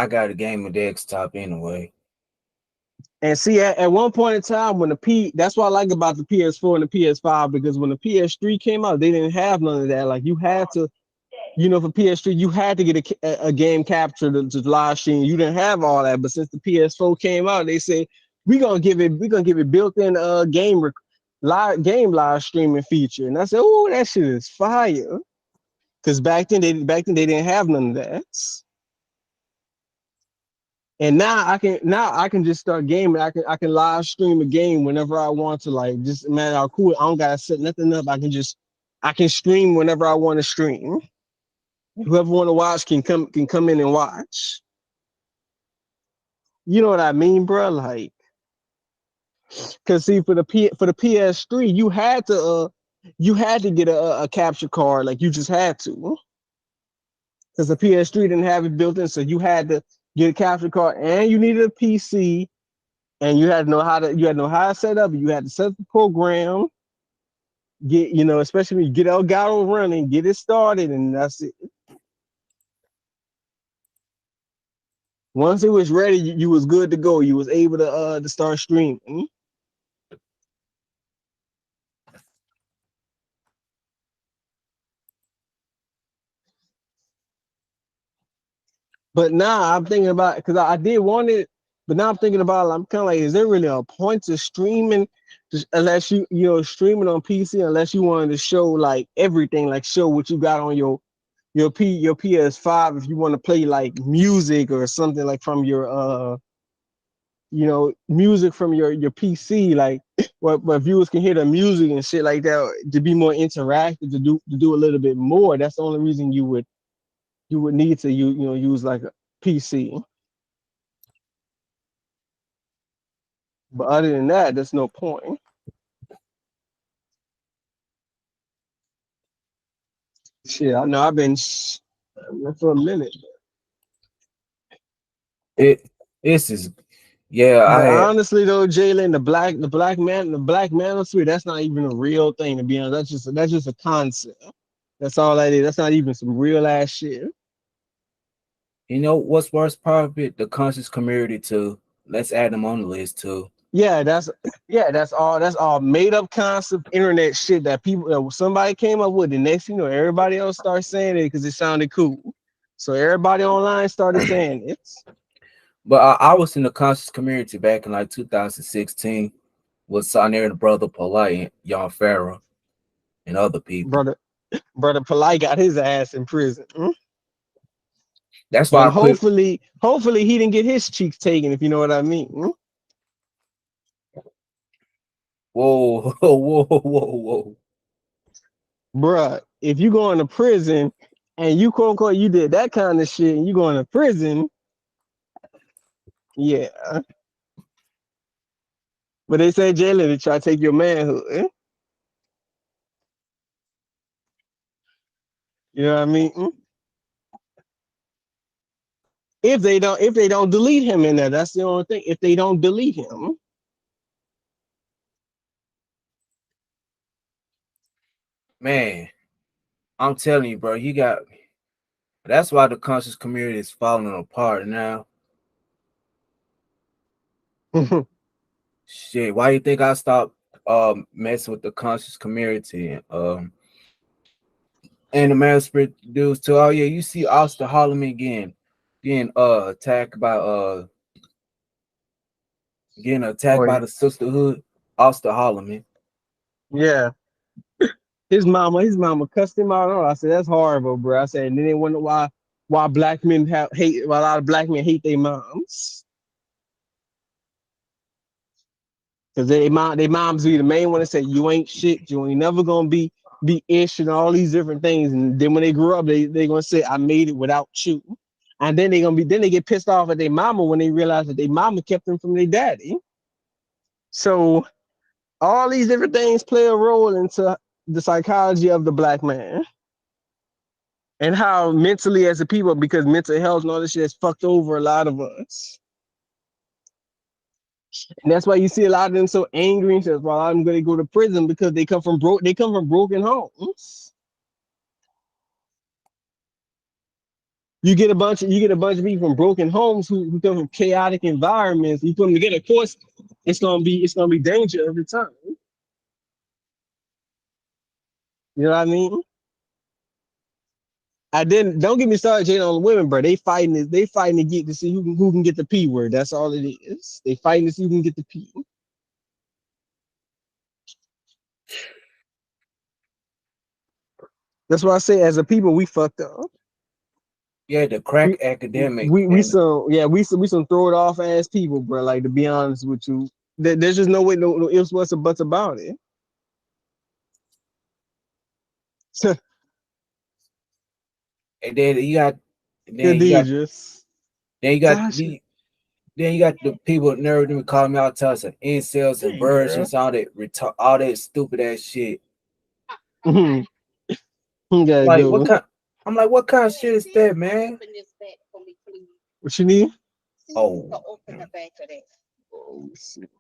of desktop anyway. And see, at one point in time, that's what I like about the PS4 and the PS5, because when the PS3 came out, they didn't have none of that. Like you had to, for PS3, you had to get a game capture to live stream. You didn't have all that, but since the PS4 came out, they said we're gonna give it built-in live streaming feature. And I said, oh, that shit is fire. Because back then they didn't have none of that. And now I can just start gaming. I can live stream a game whenever I want to. Like, just man, how cool. I don't gotta set nothing up. I can stream whenever I want to stream. Whoever want to watch can come in and watch. You know what I mean, bro? Like, cause see, for the PS3, you had to get a capture card. Like, you just had to, because the PS3 didn't have it built in, so you had to get a capture card, and you needed a PC, and you had to know how to set up. You had to set up the program, especially when you get Elgato running, get it started, and that's it. Once it was ready, you was good to go. You was able to start streaming. But now I'm thinking about, because I did want it, but now I'm thinking about, I'm kind of like, is there really a point to streaming, unless streaming on PC, unless you wanted to show like everything, like show what you got on your PS5, if you want to play like music or something, like from your music from your PC, like where viewers can hear the music and shit like that, to be more interactive, to do a little bit more. That's the only reason you would need to use like a PC. But other than that, there's no point. Shit, I know I've been for a minute. It this is yeah, I But had honestly though, Jalen, the black manosphere, that's not even a real thing, to be honest. That's just a concept. That's all that is. That's not even some real ass shit. you know what's worse part of it? The conscious community too. Let's add them on the list too. Yeah, that's all made up concept internet shit that somebody came up with. The next, everybody else starts saying it because it sounded cool. So everybody online started saying it. But I was in the conscious community back in like 2016 with Sonny and Brother Polite and Young Pharaoh and other people. brother. Brother Polite got his ass in prison. That's why But I quit. hopefully he didn't get his cheeks taken, if you know what I mean. Whoa, whoa, whoa, whoa. Bruh, if you go into prison and you quote unquote you did that kind of shit and you go into prison, yeah. But they say jailer to try to take your manhood. You know what I mean? If they don't delete him in there, that's the only thing. If they don't delete him, Man, I'm telling you, bro, you got that's why the conscious community is falling apart now. Shit, why you think I stopped messing with the conscious community and the man spirit dudes too? Oh yeah, you see Austin Holloman again getting attacked by getting attacked by boy, the sisterhood. Austin Holloman. yeah. His mama cussed him out. I said that's horrible, bro. I said, and then they wonder why black men why a lot of black men hate their moms. Because they moms be the main one that say you ain't shit, you ain't never gonna be ish and all these different things. And then when they grow up, they gonna say I made it without you. And then they get pissed off at their mama when they realize that their mama kept them from their daddy. So all these different things play a role into the psychology of the black man and how mentally as a people, because mental health and all this shit has fucked over a lot of us. And that's why you see a lot of them so angry and says, well, I'm gonna go to prison because they come from broken homes. You get a bunch of people from broken homes who come from chaotic environments. You put them together, of course, it's gonna be danger every time. You know what I mean? I didn't don't get me started, Jane, on the women, bro. They fighting to get to see who can get the P word. That's all it is. They fighting to see who can get the P. That's why I say as a people we fucked up. Yeah, the crack We academic we and some yeah we some throw it off ass people, bro. Like to be honest with you, there's just no way no ifs buts or buts about it. and then you got Good then you deed, got just then you got Tasha. the then you got the people nerd me calling me all types of incels and Hey, girl. versions, all that stupid ass shit. You gotta Like what go. kind? I'm like, what kind of shit is that, man? What you need? Oh, Oh, shit.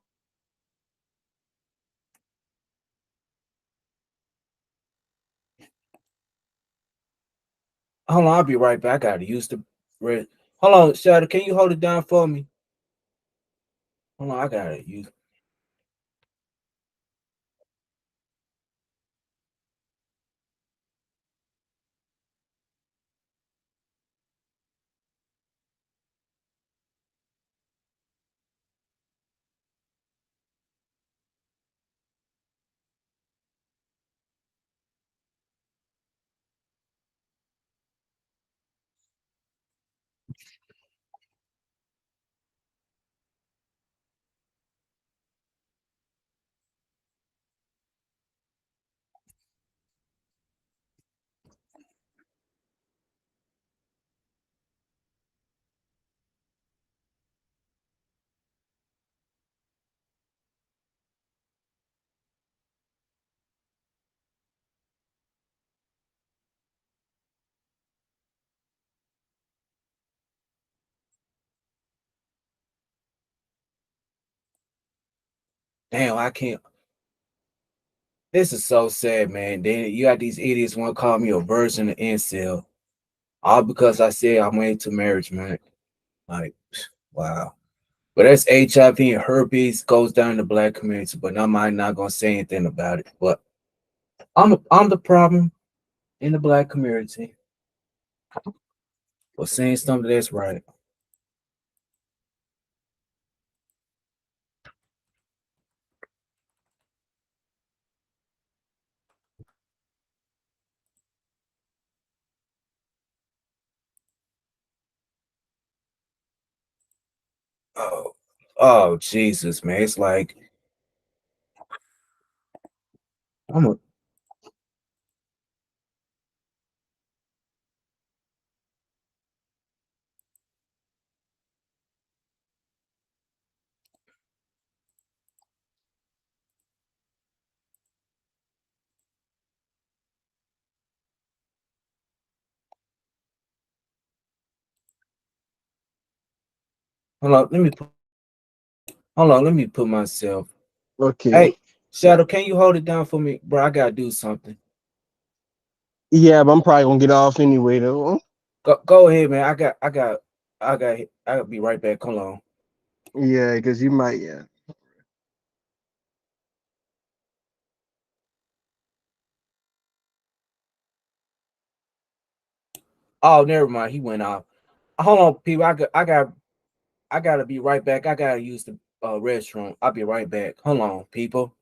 hold on, I'll be right back. I gotta use the red. Hold on, Shadow, can you hold it down for me? Hold on, I gotta use. Damn, I can't. This is so sad, man. Then you got these idiots want to call me a virgin and incel, all because I said I'm into marriage, man. Like, wow. But that's HIV and herpes goes down in the black community, but I'm not gonna say anything about it. But I'm the problem in the black community for saying something that's right. Oh, oh Jesus, man. It's like I'm a hold on. Hold on. Let me put myself. Okay. Hey, Shadow, can you hold it down for me, bro? I gotta do something. Yeah, but I'm probably gonna get off anyway though. Go ahead, man. I gotta be right back. Hold on. Yeah, because you might. Yeah. Oh, never mind. He went off. Hold on, people. I gotta be right back. I gotta use the restroom. I'll be right back. Hold on, people.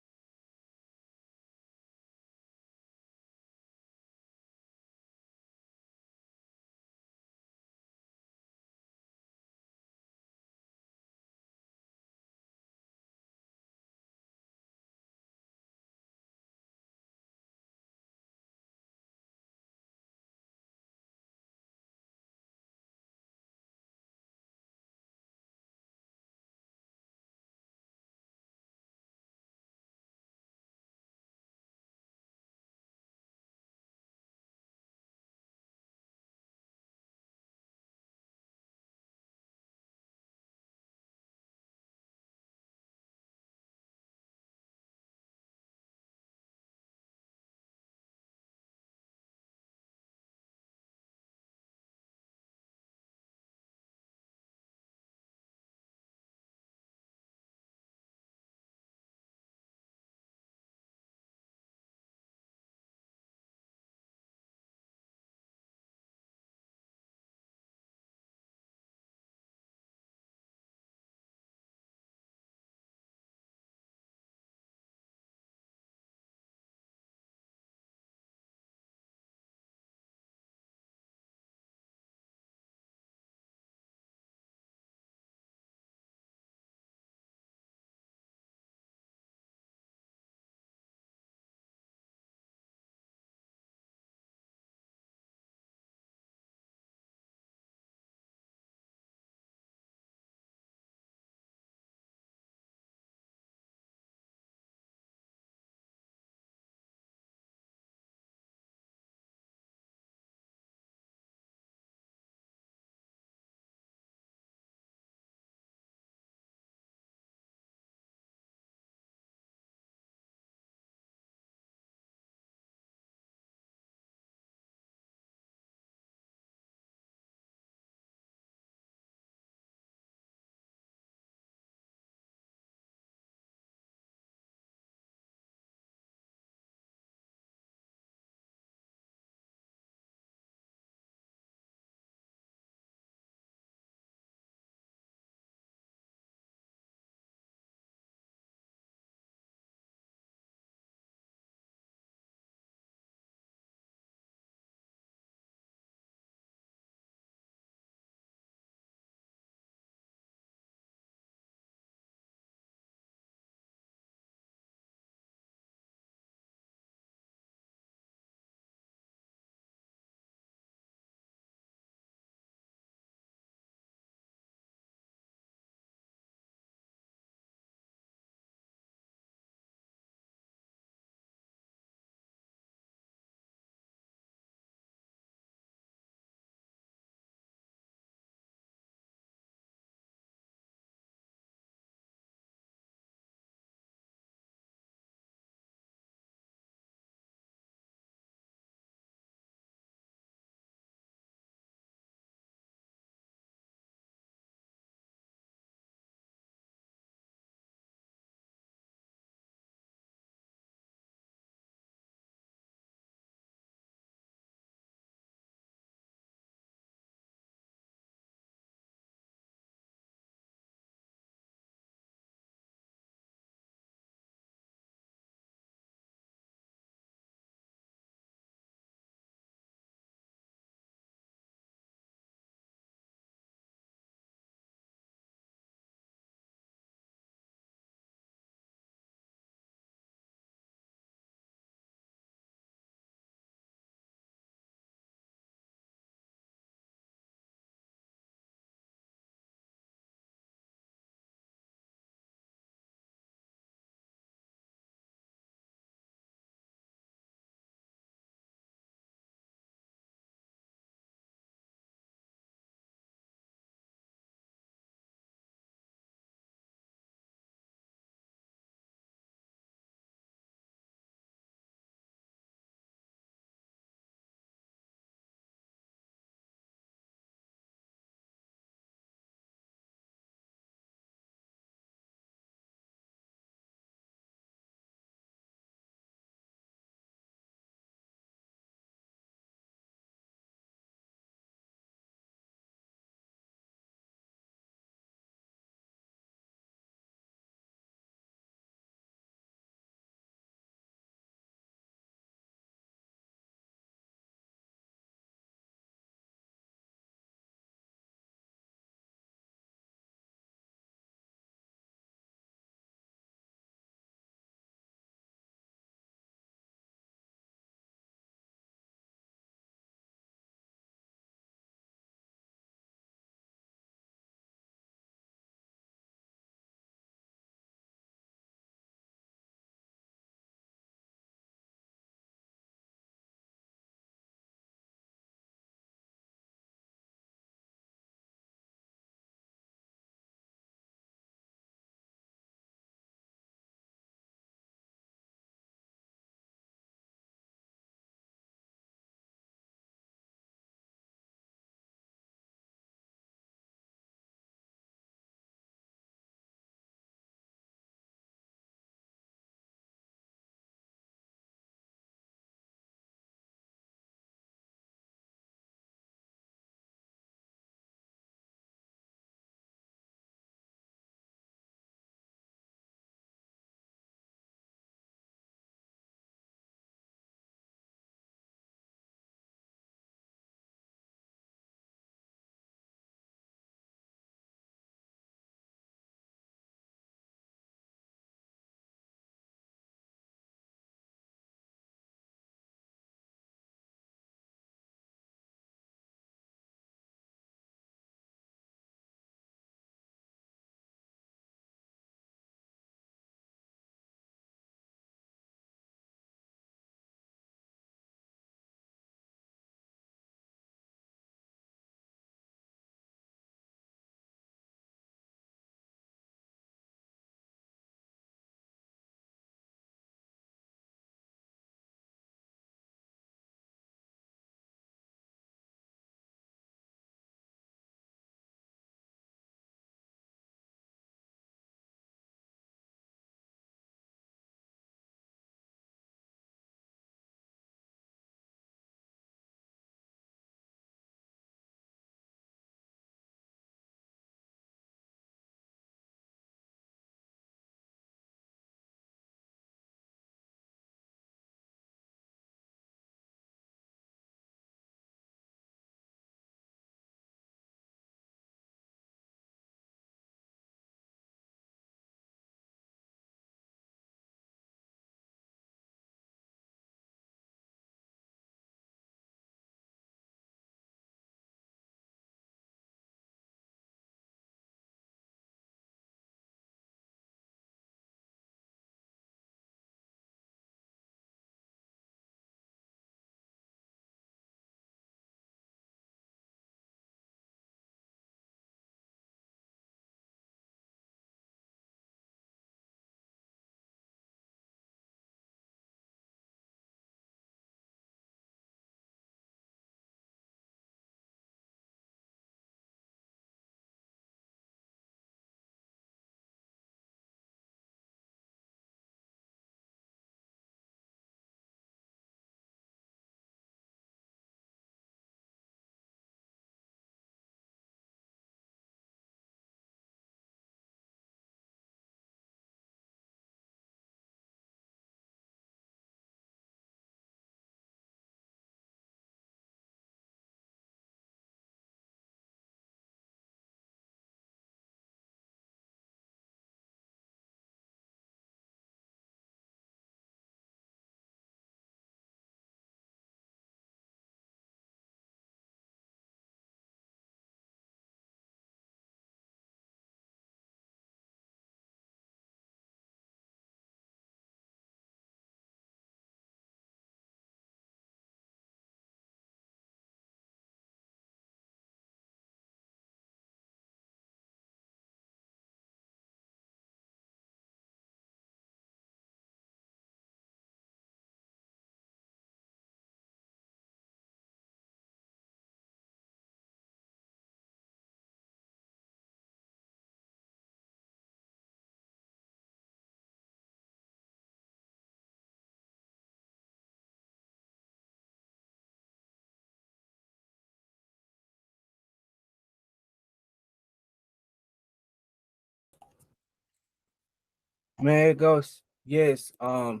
Man, it goes. Yes. The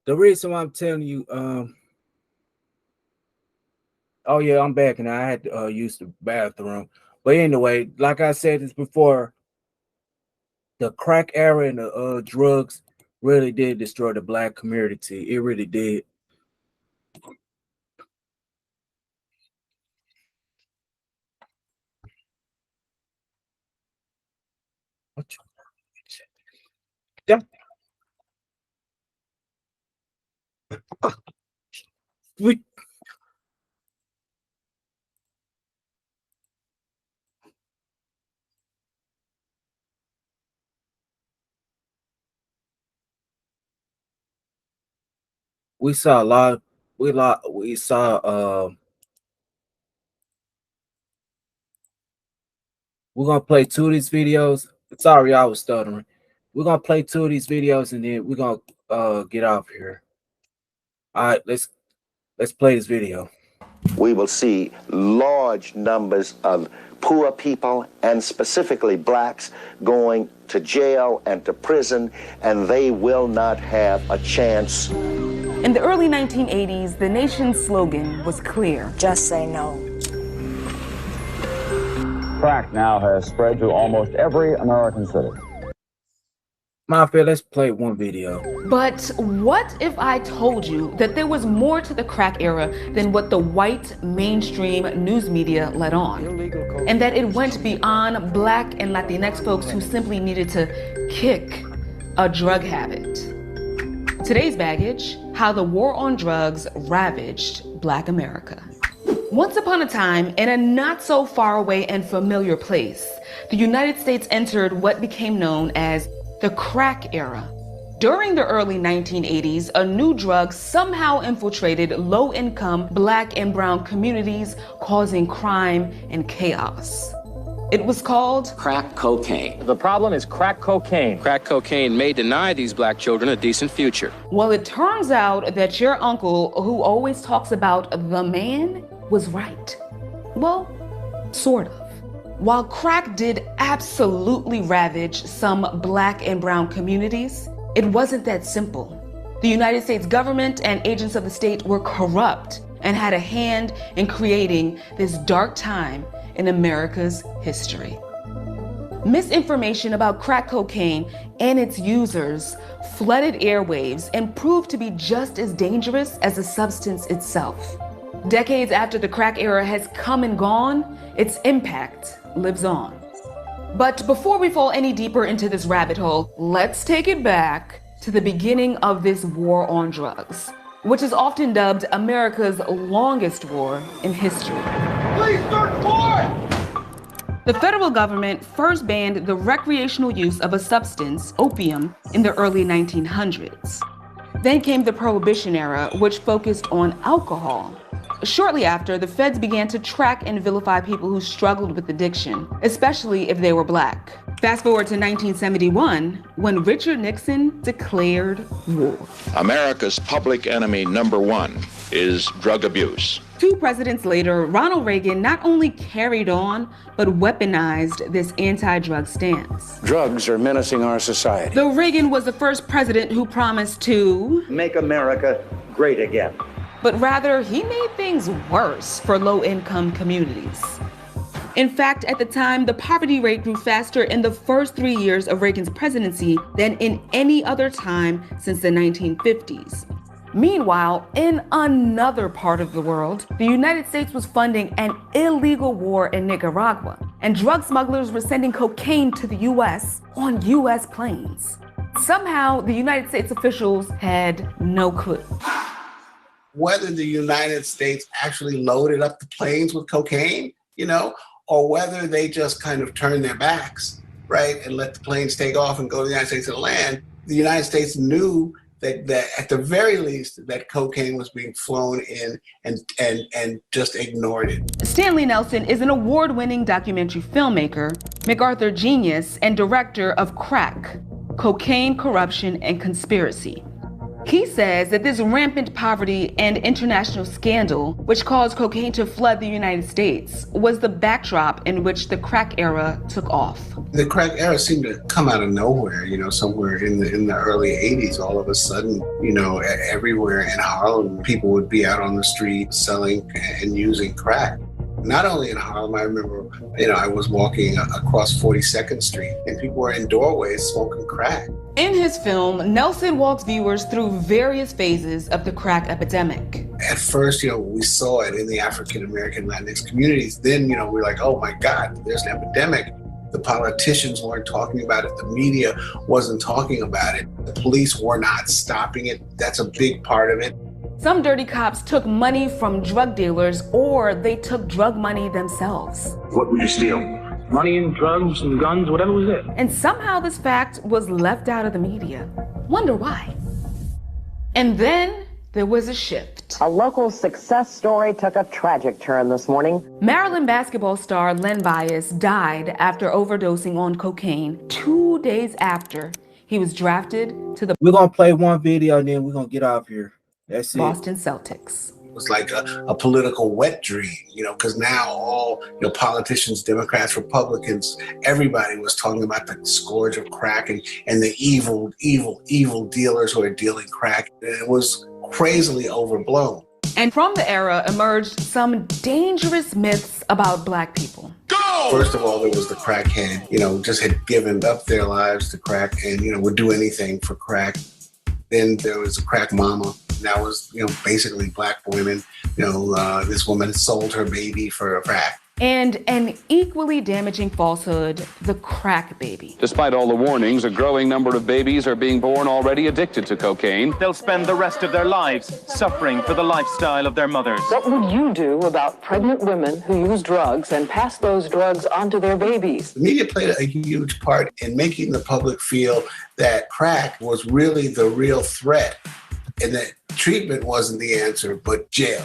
reason why I'm telling you, oh yeah, I'm back and I had to use the bathroom. But anyway, like I said this before, the crack era and the drugs really did destroy the black community. It really did. What you- we we saw a lot. We saw. We're gonna play two of these videos. Sorry, I was stuttering. We're gonna play two of these videos and then we're gonna get off here. All right, let's play this video. We will see large numbers of poor people and specifically blacks going to jail and to prison, and they will not have a chance. In the early 1980s, the nation's slogan was clear. Just say no. Crack now has spread to almost every American city. Mafia, let's play one video. But what if I told you that there was more to the crack era than what the white mainstream news media let on? And that it went beyond Black and Latinx folks who simply needed to kick a drug habit. Today's baggage, how the war on drugs ravaged Black America. Once upon a time, in a not so far away and familiar place, the United States entered what became known as the crack era. During the early 1980s, a new drug somehow infiltrated low-income Black and brown communities, causing crime and chaos. It was called crack cocaine. The problem is crack cocaine. Crack cocaine may deny these black children a decent future. Well, it turns out that your uncle, who always talks about the man, was right. Well, sort of. While crack did absolutely ravage some Black and brown communities, it wasn't that simple. The United States government and agents of the state were corrupt and had a hand in creating this dark time in America's history. Misinformation about crack cocaine and its users flooded airwaves and proved to be just as dangerous as the substance itself. Decades after the crack era has come and gone, its impact lives on. But before we fall any deeper into this rabbit hole, let's take it back to the beginning of this war on drugs, which is often dubbed America's longest war in history. Please start war! The federal government first banned the recreational use of a substance, opium, in the early 1900s. Then came the Prohibition era, which focused on alcohol. Shortly after, the feds began to track and vilify people who struggled with addiction, especially if they were Black. Fast forward to 1971, when Richard Nixon declared war. America's public enemy number one is drug abuse. 2 presidents later, Ronald Reagan not only carried on, but weaponized this anti-drug stance. Drugs are menacing our society. Though Reagan was the first president who promised to Make America great again. but rather he made things worse for low-income communities. In fact, at the time, the poverty rate grew faster in the first 3 years of Reagan's presidency than in any other time since the 1950s. Meanwhile, in another part of the world, the United States was funding an illegal war in Nicaragua, and drug smugglers were sending cocaine to the US on US planes. Somehow, the United States officials had no clue. Whether the United States actually loaded up the planes with cocaine, or whether they just kind of turned their backs, right, and let the planes take off and go to the United States to land, the United States knew that at the very least that cocaine was being flown in and just ignored it. Stanley Nelson is an award-winning documentary filmmaker, MacArthur genius, and director of Crack, Cocaine, Corruption, and Conspiracy. He says that this rampant poverty and international scandal, which caused cocaine to flood the United States, was the backdrop in which the crack era took off. The crack era seemed to come out of nowhere, somewhere in the early 80s. All of a sudden, everywhere in Harlem, people would be out on the street selling and using crack. Not only in Harlem, I remember, I was walking across 42nd Street and people were in doorways smoking crack. In his film, Nelson walks viewers through various phases of the crack epidemic. At first, we saw it in the African-American Latinx communities. Then, we're like, oh my God, there's an epidemic. The politicians weren't talking about it. The media wasn't talking about it. The police were not stopping it. That's a big part of it. Some dirty cops took money from drug dealers, or they took drug money themselves. What would you steal? Money and drugs and guns, whatever was it. And somehow this fact was left out of the media. Wonder why? And then there was a shift. A local success story took a tragic turn this morning. Maryland basketball star Len Bias died after overdosing on cocaine 2 days after he was drafted to the We're going to play one video and then we're going to get off here. That's it. Boston Celtics. It was like a political wet dream, because now all politicians, Democrats, Republicans, everybody was talking about the scourge of crack and the evil dealers who are dealing crack. And it was crazily overblown. And from the era emerged some dangerous myths about Black people. Go! First of all, there was the crackhead, just had given up their lives to crack and, would do anything for crack. Then there was a crack mama. That was, basically Black women. This woman sold her baby for a crack. And an equally damaging falsehood, the crack baby. Despite all the warnings, a growing number of babies are being born already addicted to cocaine. They'll spend the rest of their lives suffering for the lifestyle of their mothers. What would you do about pregnant women who use drugs and pass those drugs on to their babies? The media played a huge part in making the public feel that crack was really the real threat and that treatment wasn't the answer, but jail.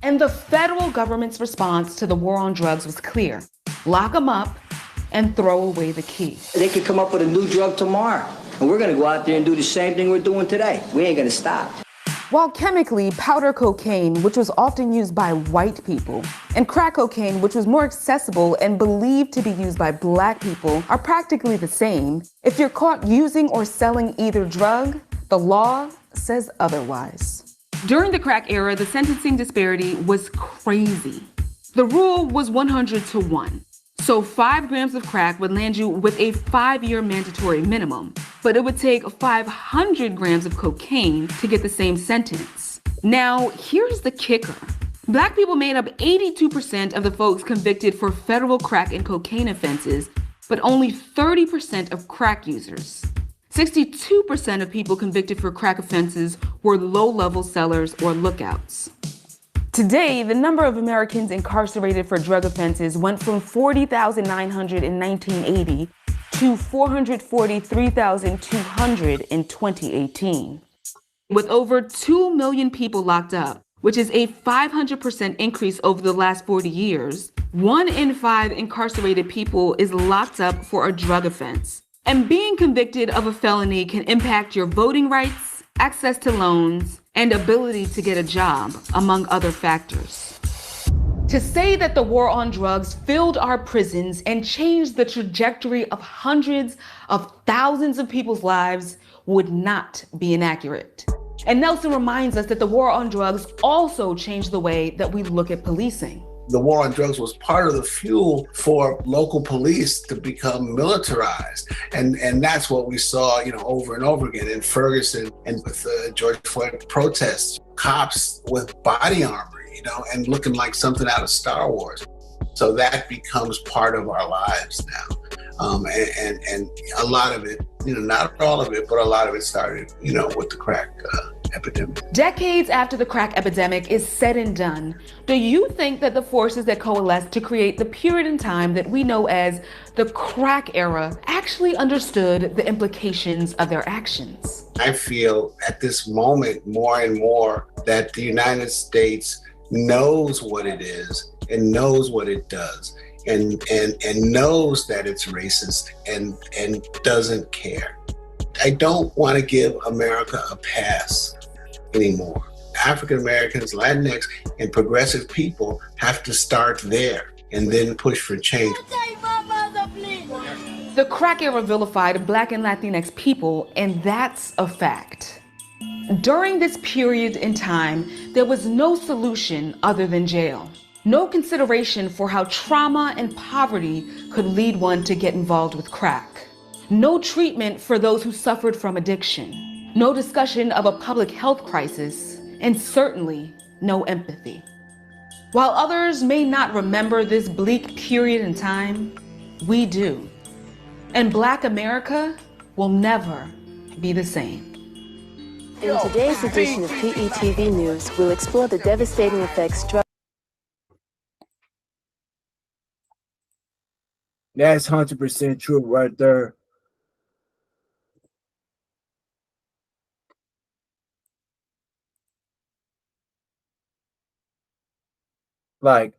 And the federal government's response to the war on drugs was clear. Lock them up and throw away the key. They could come up with a new drug tomorrow, and we're going to go out there and do the same thing we're doing today. We ain't going to stop. While chemically, powder cocaine, which was often used by white people, and crack cocaine, which was more accessible and believed to be used by Black people, are practically the same, if you're caught using or selling either drug, the law says otherwise. During the crack era, the sentencing disparity was crazy. The rule was 100 to 1. So 5 grams of crack would land you with a 5-year mandatory minimum, but it would take 500 grams of cocaine to get the same sentence. Now, here's the kicker. Black people made up 82% of the folks convicted for federal crack and cocaine offenses, but only 30% of crack users. 62% of people convicted for crack offenses were low-level sellers or lookouts. Today, the number of Americans incarcerated for drug offenses went from 40,900 in 1980 to 443,200 in 2018. With over 2 million people locked up, which is a 500% increase over the last 40 years, 1 in 5 incarcerated people is locked up for a drug offense. And being convicted of a felony can impact your voting rights, access to loans, and ability to get a job, among other factors. To say that the war on drugs filled our prisons and changed the trajectory of hundreds of thousands of people's lives would not be inaccurate. And Nelson reminds us that the war on drugs also changed the way that we look at policing. The war on drugs was part of the fuel for local police to become militarized. And that's what we saw, over and over again in Ferguson and with the George Floyd protests, cops with body armor, and looking like something out of Star Wars. So that becomes part of our lives now. And a lot of it, not all of it, but a lot of it started, with the crack epidemic. Decades after the crack epidemic is said and done, do you think that the forces that coalesced to create the period in time that we know as the crack era actually understood the implications of their actions? I feel at this moment more and more that the United States knows what it is and knows what it does and knows that it's racist and doesn't care. I don't want to give America a pass anymore. African Americans, Latinx, and progressive people have to start there and then push for change. The crack era vilified Black and Latinx people, and that's a fact. During this period in time, there was no solution other than jail. No consideration for how trauma and poverty could lead one to get involved with crack. No treatment for those who suffered from addiction. No discussion of a public health crisis, and certainly no empathy. While others may not remember this bleak period in time, we do. And Black America will never be the same. In today's edition of PETV News, we'll explore the devastating effects drug. That's 100% true right there. Like,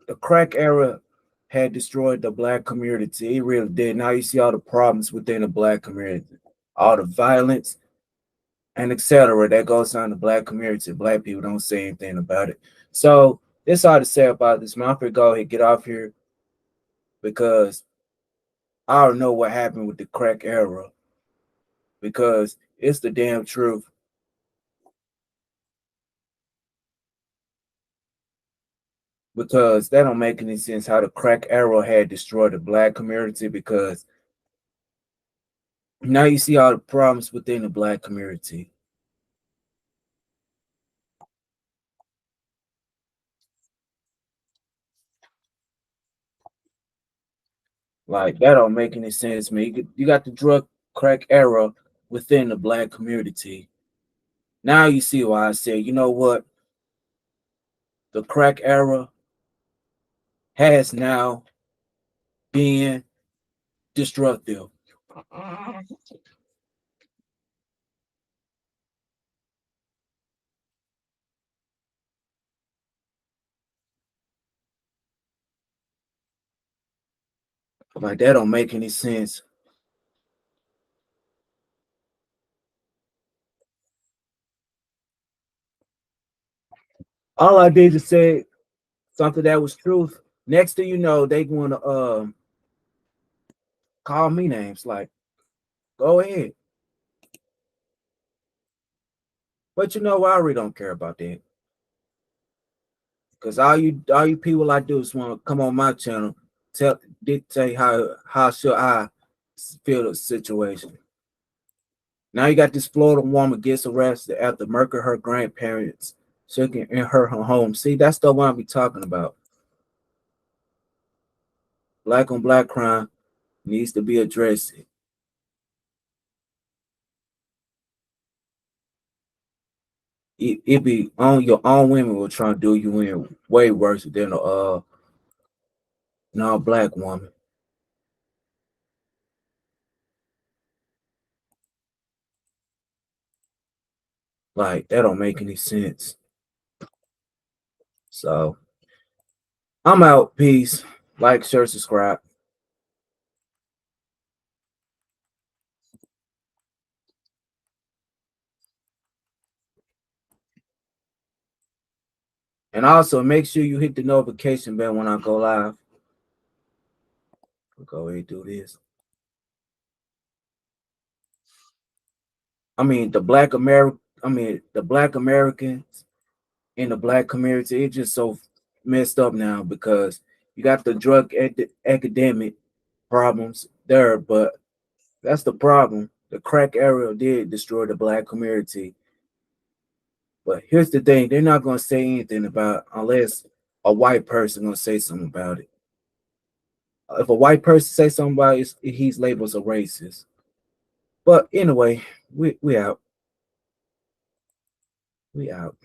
the crack era had destroyed the Black community. It really did. Now you see all the problems within the Black community, all the violence and etc. that goes on in the Black community. Black people don't say anything about it. So that's all to say about this. Man, I'm gonna go ahead and get off here because I don't know what happened with the crack era because it's the damn truth. Because that don't make any sense how the crack era had destroyed the Black community, because now you see all the problems within the Black community. Like, that don't make any sense, man. You got the drug crack era within the Black community. Now you see why I say, you know what? The crack era has now been destructive. Like, that don't make any sense. All I did is say something that was truth. Next thing you know, they want to call me names. Like, go ahead. But you know what? I really don't care about that. Because all you people I do is want to come on my channel, dictate how should I feel the situation. Now you got this Florida woman gets arrested after murdering her grandparents, shaking in her home. See, that's the one I be talking about. Black on black crime needs to be addressed. It be on your own women will try to do you in way worse than a non-black woman. Like, that don't make any sense. So I'm out. Peace. Like, share, subscribe. And also make sure you hit the notification bell when I go live. We'll go ahead and do this. The Black Americans in the Black community, it's just so messed up now because you got the drug academic problems there, but that's the problem. The crack era did destroy the Black community. But here's the thing, they're not going to say anything about it unless a white person going to say something about it. If a white person says something about it, he's labeled as a racist. But anyway, we out. We out.